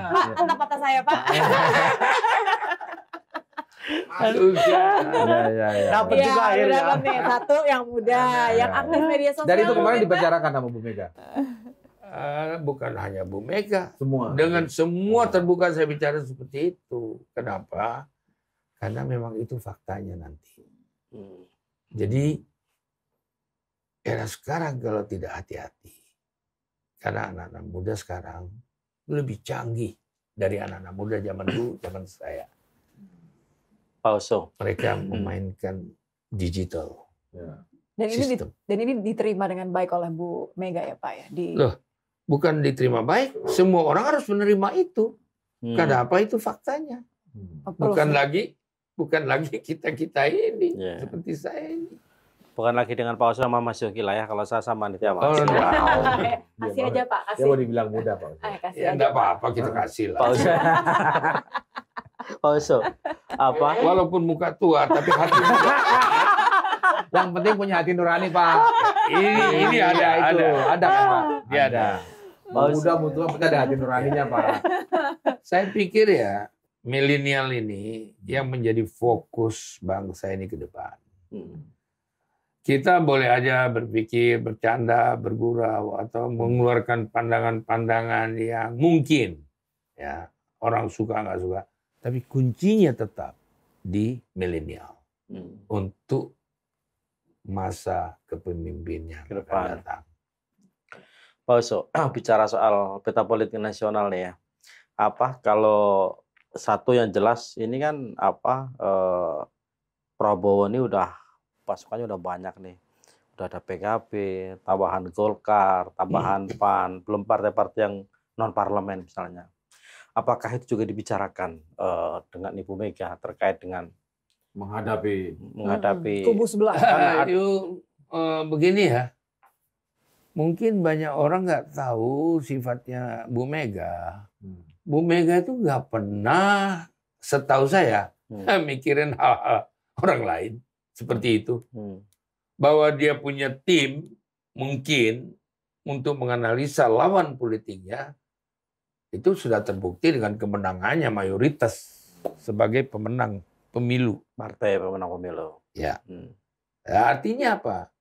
Patah saya Pak. Dapat juga akhirnya. Satu yang muda, yang aktif media sosial. Dan itu kemarin dibicarakan sama Bu Mega. Bukan hanya Bu Mega. Semua. Dengan semua terbuka saya bicara seperti itu. Kenapa? Karena memang itu faktanya nanti. Jadi era sekarang kalau tidak hati-hati, karena anak-anak muda sekarang lebih canggih dari anak-anak muda zaman dulu, zaman saya. Pak Oso. Mereka memainkan digital. Ya. Dan ini diterima dengan baik oleh Bu Mega ya Pak ya? Loh, bukan diterima baik, semua orang harus menerima itu. Kenapa itu faktanya? Bukan lagi kita ini, seperti saya ini. Bukan lagi dengan Pak Oso sama Mas Yogi lah ya, kalau saya sama Nitya Mas. Kasih aja Pak, kasih. Dia mau dibilang muda Pak Oso. Ya enggak apa-apa, kita kasih lah. Pak Oso, apa? Walaupun muka tua, tapi hati muda. Yang penting punya hati nurani Pak. Ini ada kan Pak? Dia ada. Muda muda kita ada hati nuraninya Pak. Saya pikir ya, milenial ini yang menjadi fokus bangsa ini ke depan. Kita boleh aja berpikir, bercanda, bergurau, atau mengeluarkan pandangan-pandangan yang mungkin ya orang suka nggak suka. Tapi kuncinya tetap di milenial untuk masa kepemimpinan ke depan. datang. Pak Oso, bicara soal peta politik nasional nih ya. Apa kalau satu yang jelas ini kan Prabowo ini udah pasukannya udah banyak nih. Udah ada PKB, tambahan Golkar, tambahan PAN, belum partai-partai yang non parlemen misalnya. Apakah itu juga dibicarakan dengan Ibu Mega terkait dengan menghadapi kubu sebelah? Begini ya, mungkin banyak orang nggak tahu sifatnya Bu Mega. Bu Mega itu nggak pernah, setahu saya, mikirin hal-hal orang lain seperti itu. Bahwa dia punya tim mungkin untuk menganalisa lawan politiknya, itu sudah terbukti dengan kemenangannya mayoritas sebagai pemenang pemilu. Partai pemenang pemilu. Ya. Artinya apa?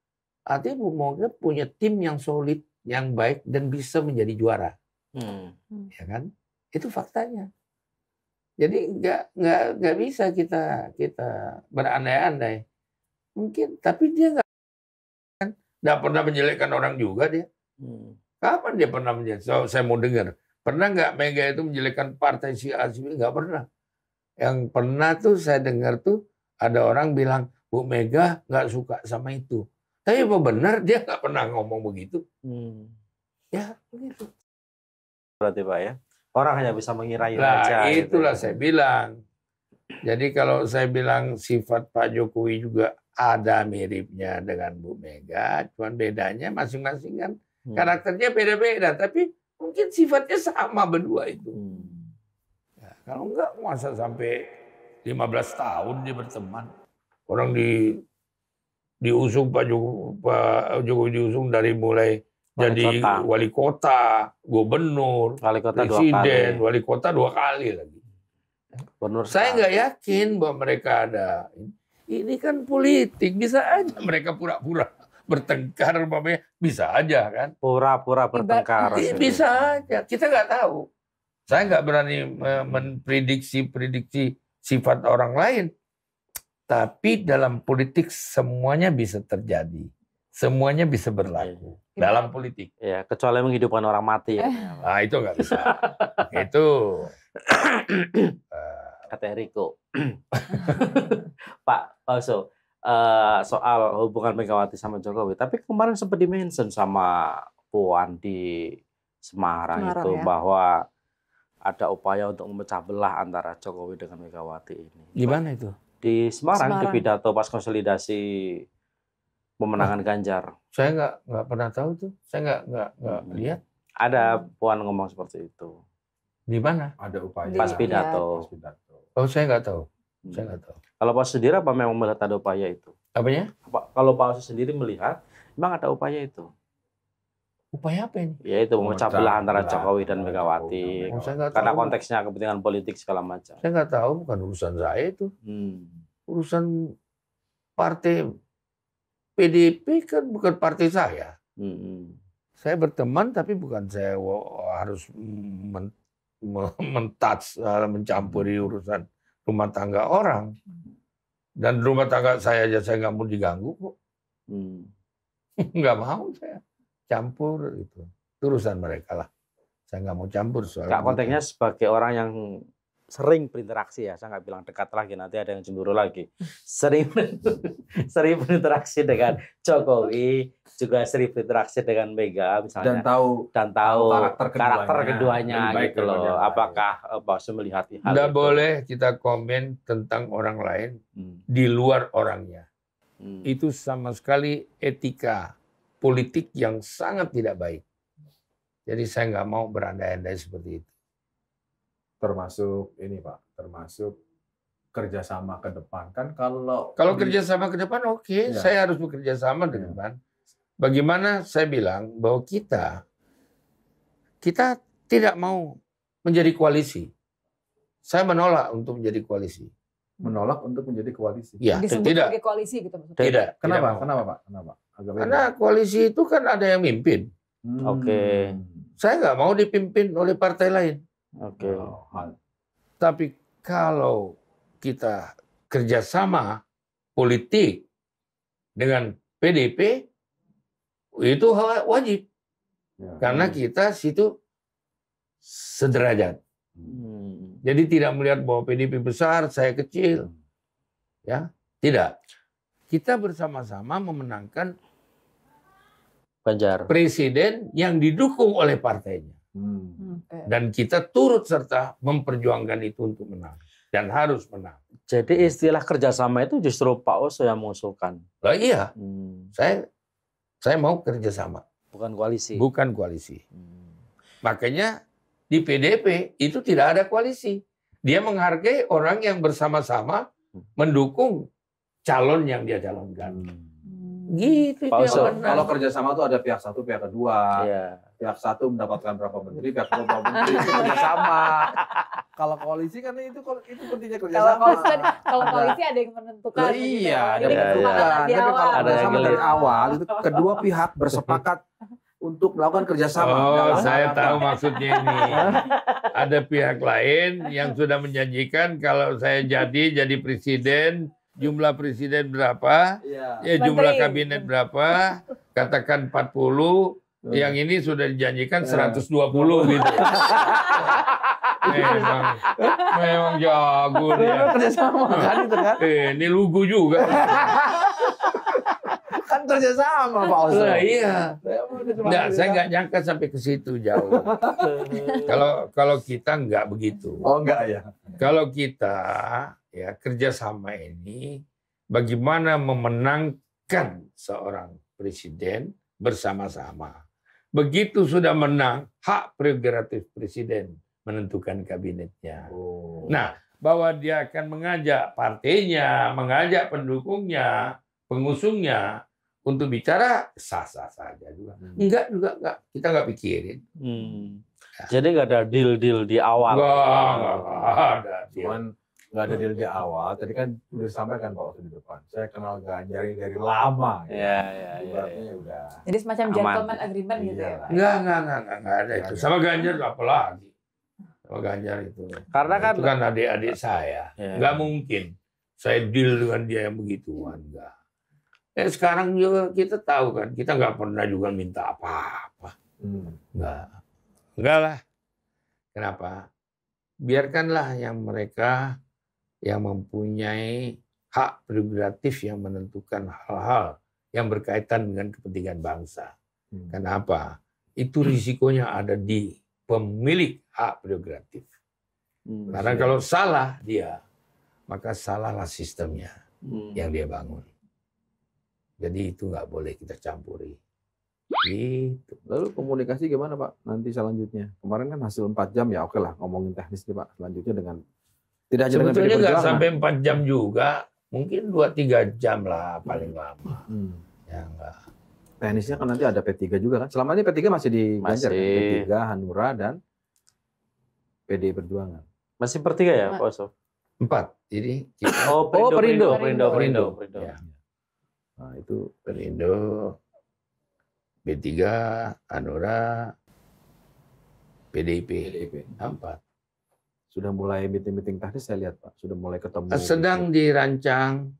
Artinya Bu Mega punya tim yang solid, yang baik, dan bisa menjadi juara. Ya kan? Itu faktanya. Jadi nggak bisa kita berandai-andai. Mungkin, tapi dia nggak pernah menjelekkan orang juga dia. Kapan dia pernah menjelekkan? Saya mau dengar. Pernah nggak Mega itu menjelekkan partai si A, si B? Nggak pernah. Yang pernah tuh saya dengar tuh ada orang bilang Bu Mega nggak suka sama itu. Tapi apa benar dia nggak pernah ngomong begitu? Ya begitu. Berarti Pak ya, orang hanya bisa mengira-ira aja. Itulah gitu. Saya bilang. Jadi kalau saya bilang sifat Pak Jokowi juga ada miripnya dengan Bu Mega, cuman bedanya masing-masing kan karakternya beda-beda, tapi mungkin sifatnya sama berdua itu. Ya, kalau enggak masa sampai 15 tahun dia berteman. Orang diusung Pak Jokowi diusung dari mulai jadi wali kota, gubernur, presiden, wali kota 2 kali lagi. Saya nggak yakin bahwa mereka ada. Ini kan politik, bisa aja mereka pura-pura bertengkar, bisa aja kan? Pura-pura bertengkar. Bisa aja, kita nggak tahu. Saya nggak berani memprediksi sifat orang lain. Tapi dalam politik semuanya bisa terjadi, semuanya bisa berlaku dalam politik. Ya, kecuali menghidupkan orang mati. Ya. Nah itu nggak bisa. Itu kata Eriko. Pak Oso, soal hubungan Megawati sama Jokowi, tapi kemarin sempat di-mention sama Puan di Semarang itu ya, bahwa ada upaya untuk memecah belah antara Jokowi dengan Megawati ini. Gimana itu? Di Semarang. Di pidato pas konsolidasi pemenangan Ganjar. Saya nggak pernah tahu tuh. Saya nggak lihat. Ada Puan ngomong seperti itu. Di mana? Ada upaya. Pas pidato. Oh, saya nggak tahu. Saya nggak tahu. Kalau Pak sendiri apa memang melihat ada upaya itu? Apanya? Kalau Pak sendiri melihat, memang ada upaya itu? Upaya apa ini? Ya itu memecah belah antara Jokowi dan Megawati. Karena tahu. konteksnya kepentingan politik segala macam. Saya nggak tahu, bukan urusan saya itu. Urusan partai PDIP kan bukan partai saya. Saya berteman tapi bukan saya harus mencampuri urusan rumah tangga orang. Dan rumah tangga saya aja saya nggak mau diganggu kok. Nggak mau saya campur itu. Urusan mereka lah. Saya nggak mau campur soal. Kak, konteksnya sebagai orang yang sering berinteraksi ya, saya nggak bilang dekat lagi, nanti ada yang cemburu lagi. Sering berinteraksi dengan Jokowi, juga sering berinteraksi dengan Mega misalnya. Dan tahu karakter keduanya gitu loh. Apakah Pak Oso melihat hal nggak itu? boleh kita komen tentang orang lain di luar orangnya. Itu sama sekali etika politik yang sangat tidak baik. Jadi saya nggak mau berandai-andai seperti itu. Termasuk ini Pak, termasuk kerjasama ke depan kan kalau kerjasama ke depan oke, saya harus bekerja sama ke depan. Bagaimana saya bilang bahwa kita tidak mau menjadi koalisi. Saya menolak untuk menjadi koalisi. Menolak untuk menjadi koalisi. Ya, disebut tidak. sebagai koalisi gitu maksudnya. Tidak. Kenapa? Tidak Kenapa Pak? Kenapa? Karena koalisi itu kan ada yang mimpin. Oke. Saya nggak mau dipimpin oleh partai lain. Oke. Tapi kalau kita kerjasama politik dengan PDIP, itu wajib. Karena kita situ sederajat. Jadi tidak melihat bahwa PDIP besar, saya kecil. Ya, tidak. Kita bersama-sama memenangkan Ganjar. presiden yang didukung oleh partainya. Dan kita turut serta memperjuangkan itu untuk menang. Dan harus menang. Jadi istilah kerjasama itu justru Pak Oso yang mengusulkan. Lah iya, saya mau kerjasama. Bukan koalisi. Bukan koalisi. Makanya di PDIP itu tidak ada koalisi. Dia menghargai orang yang bersama-sama mendukung calon yang dia calonkan. Gitu. Kalau kerjasama itu ada pihak satu, pihak kedua. Pihak satu mendapatkan berapa menteri, pihak kedua berapa menteri, itu kerjasama. Kalau koalisi kan itu pentingnya kerjasama. Kalau koalisi ada yang menentukan. Iya, ada yang yang menentukan. Tapi kalau kerjasama dari awal itu kedua pihak bersepakat untuk melakukan kerjasama. Saya tahu maksudnya ini. Ada pihak lain yang sudah menjanjikan kalau saya jadi presiden. Jumlah presiden berapa, jumlah kabinet berapa, katakan 40, yang ini sudah dijanjikan 120 gitu. Memang jago dia. Kerjasama kan itu kan? Ini lugu juga. Kan kerjasama Pak Oso. Iya. Nggak, saya nggak nyangka sampai ke situ jauh. Kalau kita nggak begitu. Oh nggak ya? Kalau kita ya kerjasama ini bagaimana memenangkan seorang presiden bersama-sama. Begitu sudah menang, hak prerogatif presiden menentukan kabinetnya. Nah, bahwa dia akan mengajak partainya, mengajak pendukungnya, pengusungnya untuk bicara sah-sah saja juga. Enggak. Kita nggak pikirin. Jadi nggak ada deal-deal di awal. Nggak ada. Nggak ada deal di awal. Tadi kan udah disampaikan Pak Oso di depan. Saya kenal Ganjar dari lama. Udah. Jadi semacam gentleman agreement gitu ya Pak? Nggak ada itu. Sama Ganjar apalagi. Sama Ganjar itu. Karena kan itu kan adik-adik saya. Nggak mungkin saya deal dengan dia yang begituan. Nggak. Sekarang juga kita tahu kan. Kita nggak pernah juga minta apa-apa. Enggak lah. Kenapa? Biarkanlah yang mereka yang mempunyai hak prerogatif yang menentukan hal-hal yang berkaitan dengan kepentingan bangsa. Kenapa? Itu risikonya ada di pemilik hak prerogatif. Karena kalau salah dia, maka salahlah sistemnya yang dia bangun. Jadi itu nggak boleh kita campuri. Gitu. Lalu komunikasi gimana Pak nanti selanjutnya? Kemarin kan hasil 4 jam ya oke lah ngomongin teknis nih Pak. Selanjutnya dengan tidak hanya sebetulnya nggak sampai 4 jam juga, mungkin 2-3 jam lah paling lama. Ya enggak. teknisnya kan nanti ada P3 juga kan. Selama ini P3 masih di Ganjar kan? P3, Hanura dan PDI Perjuangan. Masih per 3 ya, Pak Oso? 4. Jadi Perindo. Ya. Nah, itu Perindo, P3, Hanura, PDIP. 4. Sudah mulai meeting-meeting teknis saya lihat Pak. Sudah mulai ketemu. Sedang dirancang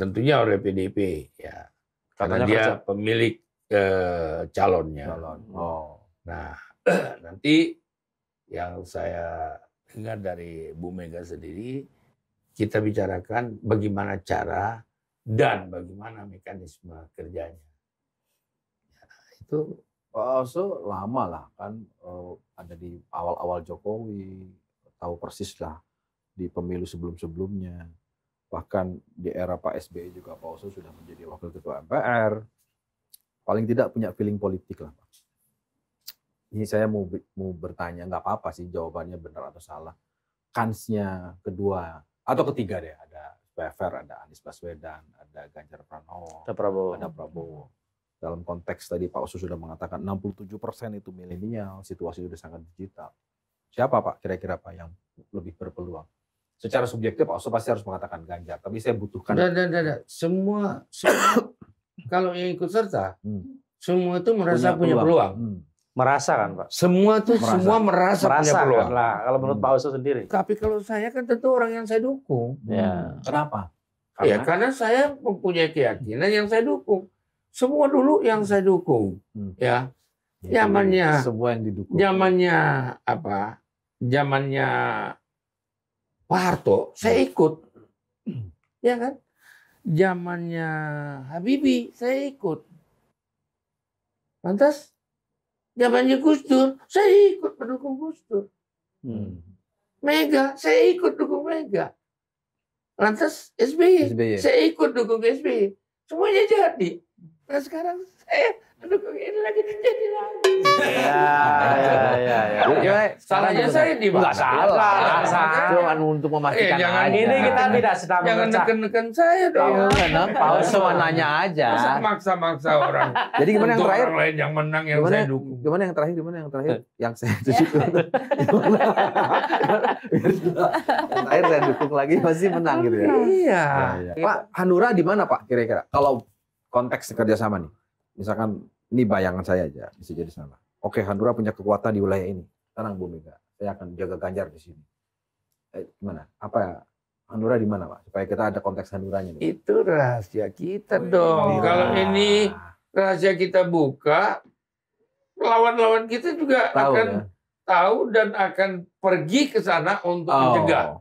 tentunya oleh PDIP ya. Karena dia pemilik calonnya. Nah, nanti yang saya dengar dari Bu Mega sendiri, kita bicarakan bagaimana cara dan bagaimana mekanisme kerjanya. Ya, itu Pak Oso lama lah kan ada di awal-awal Jokowi, tahu persis lah di pemilu sebelum-sebelumnya. Bahkan di era Pak SBY juga Pak Oso sudah menjadi wakil ketua MPR. Paling tidak punya feeling politik lah Pak. Ini saya mau bertanya, nggak apa-apa sih jawabannya benar atau salah. Kansnya kedua atau ketiga deh, ada fair, ada Anies Baswedan, ada Ganjar Pranowo, ada Prabowo. Dalam konteks tadi Pak Oso sudah mengatakan 67% itu milenial, situasi sudah sangat digital. Siapa Pak kira-kira Pak yang lebih berpeluang? Secara subjektif Pak Oso pasti harus mengatakan Ganjar, tapi saya butuhkan. Semua kalau yang ikut serta, semua itu merasa punya peluang. Merasa kan Pak? Semua merasa punya peluang. Kan lah, kalau menurut Pak Oso sendiri. Tapi kalau saya kan tentu orang yang saya dukung. Ya. Kenapa? Karena saya mempunyai keyakinan yang saya dukung. Semua dulu yang saya dukung, ya. Zamannya semua yang didukung. Zamannya apa? Zamannya Pak Harto, saya ikut, ya kan? Zamannya Habibie, saya ikut. Lantas, zamannya Gus Dur, saya ikut mendukung Gus Dur. Mega, saya ikut dukung Mega. Lantas SBY, saya ikut dukung SBY. Semuanya jadi. Nah sekarang saya dukung ini lagi jadi lagi. Ya. Salahnya saya di mana? Salah. Cuma untuk memastikan aja. Ini kita tidak sedang jangan neken-neken saya dong. Pak Oso nanya aja. Maksa-maksa orang. Jadi gimana yang terakhir? Orang lain yang menang yang saya dukung. Gimana yang terakhir? Yang saya dukung. Yang terakhir saya dukung lagi masih menang gitu ya. Iya. Pak Hanura di mana Pak kira-kira? Kalau konteks kerjasama nih, misalkan ini bayangan saya aja bisa jadi salah. Oke, Hanura punya kekuatan di wilayah ini. Tenang Bu Mega, saya akan jaga Ganjar di sini. Gimana? Apa Hanura di mana Pak? Supaya kita ada konteks Hanuranya nih. Itu rahasia kita dong. Kalau ini rahasia kita buka, lawan-lawan kita juga akan tahu dan akan pergi ke sana untuk mencegah,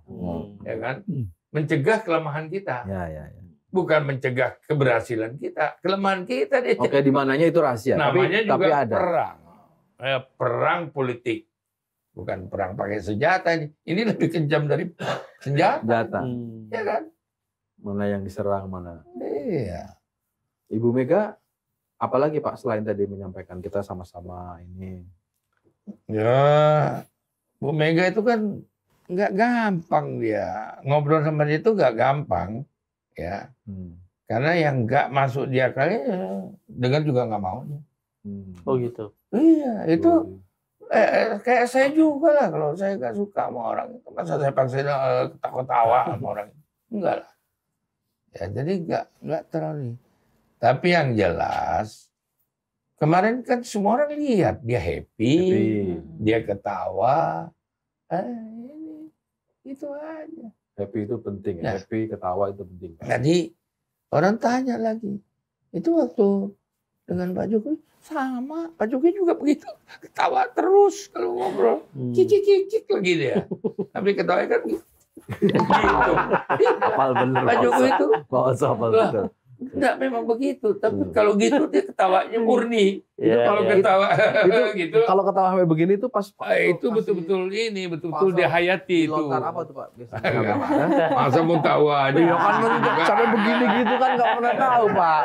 ya kan? Mencegah kelemahan kita. Ya. Bukan mencegah keberhasilan kita, kelemahan kita deh. Oke, di mananya itu rahasia. Namanya juga ada perang. Perang politik. Bukan perang pakai senjata ini. Ini lebih kejam dari senjata. Ya kan? Mana yang diserang, mana. Iya. Ibu Mega, apalagi Pak selain tadi menyampaikan kita sama-sama ini. Ya, Bu Mega itu kan nggak gampang dia. Ngobrol sama dia itu nggak gampang. Ya, karena yang nggak masuk di akalnya dengar juga nggak mau. Oh gitu. Iya, itu kayak saya juga lah kalau saya nggak suka sama orang itu, masa saya paksa ketawa-tawa sama orang itu, enggak lah. Ya, jadi nggak terlalu. Tapi yang jelas kemarin kan semua orang lihat dia happy. Dia ketawa, ini itu aja. Happy itu penting, ya. Happy, ketawa itu penting. Jadi orang tanya lagi, itu waktu dengan Pak Jokowi sama, Pak Jokowi juga begitu, ketawa terus kalau ngobrol, kikik lagi dia. Tapi ketawa kan gitu. Hafal bener. Pak Jokowi itu, betul. Enggak, memang begitu. Tapi kalau gitu dia ketawanya murni. Kalau Iya. ketawa gitu. Kalau ketawa sampai begini tuh pas itu betul-betul ini, betul-betul dihayati itu. Lontar apa tuh Pak? Biasanya masa mau tawa aja. Iya kan sampai begini gitu kan nggak pernah tahu Pak.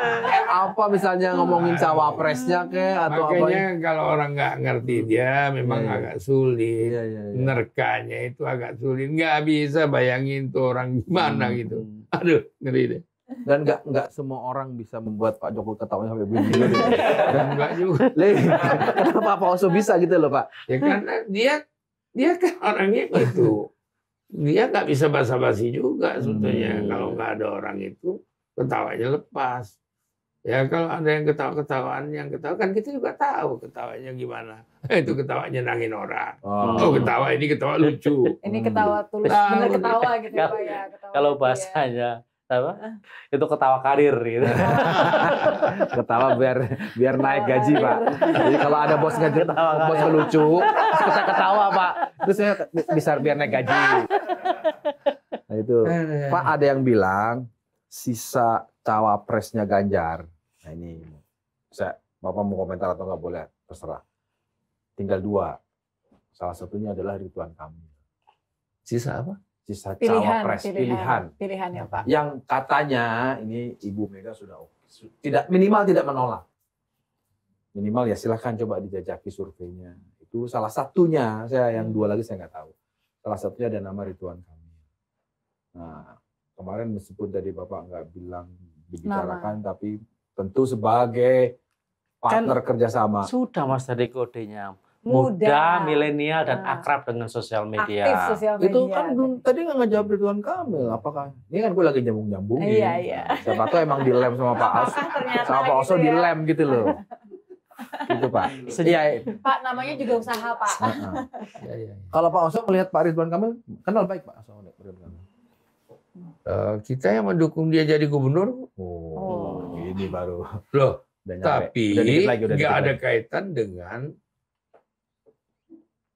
Apa misalnya ngomongin cawapresnya atau apa? Makanya kalau orang nggak ngerti dia memang agak sulit. Nerkanya itu agak sulit. Nggak bisa bayangin tuh orang gimana gitu. Aduh, ngeri deh. Dan nggak semua orang bisa membuat Pak Jokowi ketawanya sampai begini. Dan enggak juga. Kenapa Pak Oso bisa gitu loh Pak? Ya karena dia kan orangnya gitu. Dia nggak bisa basa-basi juga sebetulnya. Kalau nggak ada orang itu, ketawanya lepas. Ya kalau ada yang ketawa-ketawaan, yang ketawa kan kita juga tahu ketawanya gimana. Itu ketawanya nangin orang. Oh ketawa, ini ketawa lucu. Ini ketawa tulus, bener ketawa gitu ya Pak ya. Kalau bahasanya apa? Itu ketawa karir gitu. Ketawa biar naik gaji Pak. Jadi kalau ada bos lucu, kita ketawa Pak. Terus saya bisa biar naik gaji. Nah itu Pak, ada yang bilang sisa cawapresnya Ganjar. Nah ini, Bapak mau komentar atau nggak boleh, terserah. Tinggal 2. Salah satunya adalah Ridwan Kamil. Sisa apa? Sisa cawapres, pilihan ya Pak. Yang katanya ini Ibu Mega sudah minimal tidak menolak. Minimal ya silahkan coba dijajaki surveinya. Itu salah satunya. Yang 2 lagi saya nggak tahu. Salah satunya ada nama Ridwan Kamil. Nah, kemarin meskipun tadi Bapak nggak bilang dibicarakan, tapi tentu sebagai partner kerjasama. Sudah Mas tadi kodenya. Muda, milenial, dan akrab dengan sosial media. Aktif sosial media. Itu kan belum, tadi nggak ngejawab Ridwan Kamil. Apakah, ini kan gue lagi nyambung-nyambungin. Iya. Siapa tahu emang dilem sama Pak Oso. Sama Pak Oso dilem gitu loh. Itu Pak. Pak namanya juga usaha Pak. Kalau Pak Oso melihat Pak Ridwan Kamil, kenal baik Pak Oso Ridwan Kamil. Kita yang mendukung dia jadi gubernur. Ini baru. Loh, tapi nggak ada kaitan dengan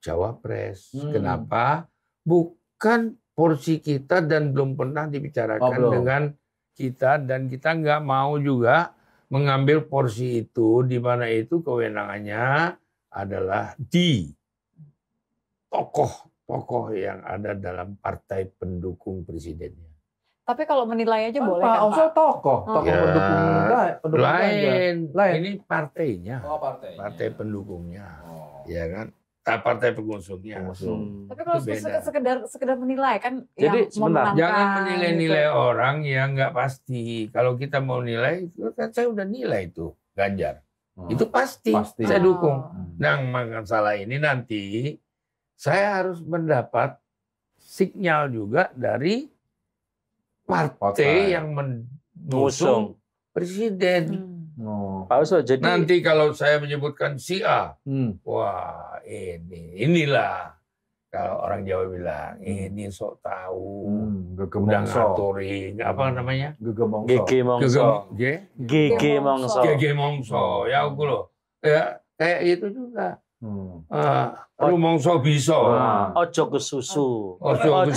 cawapres. Kenapa? Bukan porsi kita dan belum pernah dibicarakan dengan kita, dan kita nggak mau juga mengambil porsi itu, di mana itu kewenangannya adalah di tokoh-tokoh yang ada dalam partai pendukung presidennya. Tapi kalau menilai aja boleh Pak kan Oso Pak? tokoh pendukung lain. Ini partainya, partai pendukungnya, ya kan? Partai pengusungnya. Tapi kalau sekedar menilai kan, jadi sebenarnya jangan menilai-nilai orang yang nggak pasti. Kalau kita mau nilai, kan saya udah nilai itu Ganjar, itu pasti. Saya dukung. Nah, masalah ini nanti saya harus mendapat sinyal juga dari partai yang mengusung presiden. Pak Oso, jadi nanti kalau saya menyebutkan si A, wah inilah kalau orang Jawa bilang ini sok tahu, udah ngaturin apa namanya? Gege Mongso. Ya aku loh, ya kayak itu juga. Rumongso bisa. Ojo kesusu. Ojo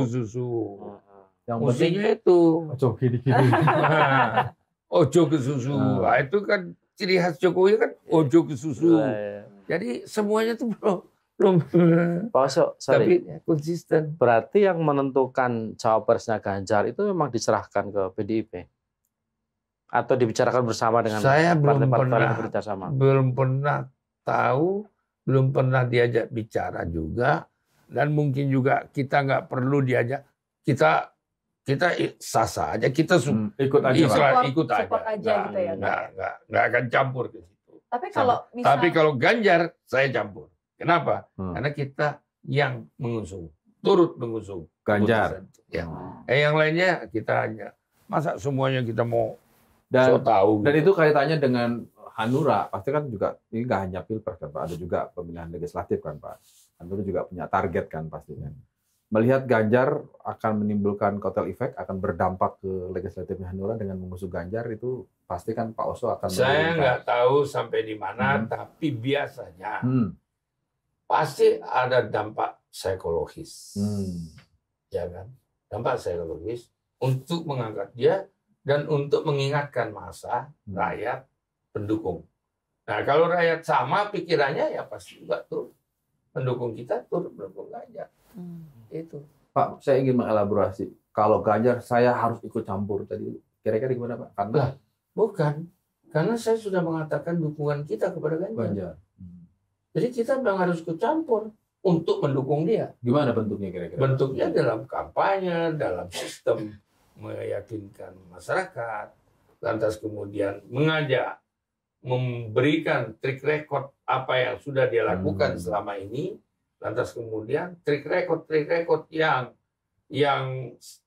kesusu. Yang pentingnya itu. Ojo gini-gini. Ojo kesusu. Nah, itu kan ciri khas Jokowi kan ojo kesusu. Jadi semuanya tuh belum. Pak Oso, tapi konsisten. Berarti yang menentukan cawapresnya Ganjar itu memang diserahkan ke PDIP? Atau dibicarakan bersama dengan partai-partai yang bekerjasama? Belum pernah tahu, belum pernah diajak bicara juga, dan mungkin juga kita nggak perlu diajak. Kita sah-sah aja, kita ikut aja. Gitu ya, nggak akan campur ke situ. Tapi kalau Ganjar saya campur. Kenapa? Karena kita yang mengusung, turut mengusung Ganjar. Ya. Yang lainnya kita hanya masa semuanya kita mau tahu. Dan itu kaitannya dengan Hanura, pasti kan juga ini nggak hanya pilpres kan Pak, ada juga pemilihan legislatif kan Pak. Hanura juga punya target kan pastinya. Melihat Ganjar akan menimbulkan kotel efek, akan berdampak ke legislatifnya Hanura dengan mengusung Ganjar, itu pasti kan Pak Oso akan. Saya nggak tahu sampai di mana, tapi biasanya pasti ada dampak psikologis, ya kan? Dampak psikologis untuk mengangkat dia dan untuk mengingatkan massa rakyat pendukung. Nah kalau rakyat sama pikirannya ya pasti juga tuh pendukung kita turut mendukung Ganjar. Itu. Pak, saya ingin mengelaborasi. Kalau Ganjar saya harus ikut campur tadi. Kira-kira gimana Pak? Karena bukan. Karena saya sudah mengatakan dukungan kita kepada Ganjar. Jadi kita memang harus ikut campur untuk mendukung dia. Gimana bentuknya kira-kira? Bentuknya dalam kampanye, dalam sistem meyakinkan masyarakat, lantas kemudian mengajak, memberikan track record apa yang sudah dia lakukan selama ini, lantas kemudian track record yang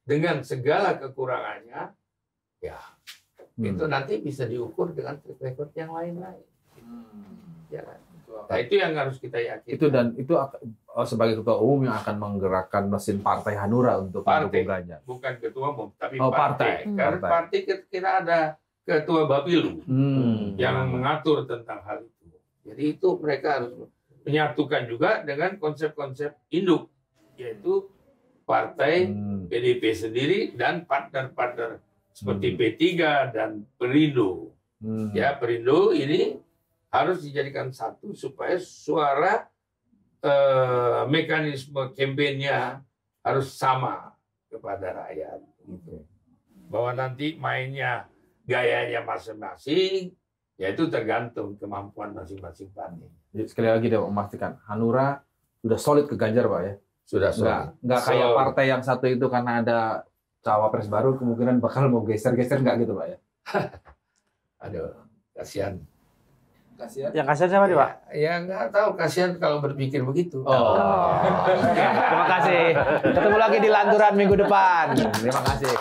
dengan segala kekurangannya, ya itu nanti bisa diukur dengan track record yang lain-lain. Ya kan? Nah, itu yang harus kita yakini. Itu sebagai ketua umum yang akan menggerakkan mesin partai Hanura untuk mendukung Ganjar. Bukan ketua umum, tapi partai. Karena partai kita ada ketua Bapilu yang mengatur tentang hal itu. Jadi itu mereka harus menyatukan juga dengan konsep-konsep induk, yaitu partai PDIP sendiri dan partner-partner seperti P3 dan Perindo. Ya, Perindo ini harus dijadikan satu supaya suara mekanisme kampanye harus sama kepada rakyat. Bahwa nanti mainnya gayanya masing-masing, ya itu tergantung kemampuan masing-masing partai. Jadi sekali lagi dia memastikan Hanura sudah solid ke Ganjar, Pak ya. Sudah solid. Nggak kayak partai yang satu itu karena ada cawapres baru kemungkinan bakal mau geser-geser nggak gitu, Pak ya. Aduh, kasihan. Yang kasihan siapa nih, Pak? Ya nggak tahu, kasihan kalau berpikir begitu. Terima kasih. Ketemu lagi di Lanturan minggu depan. Terima kasih.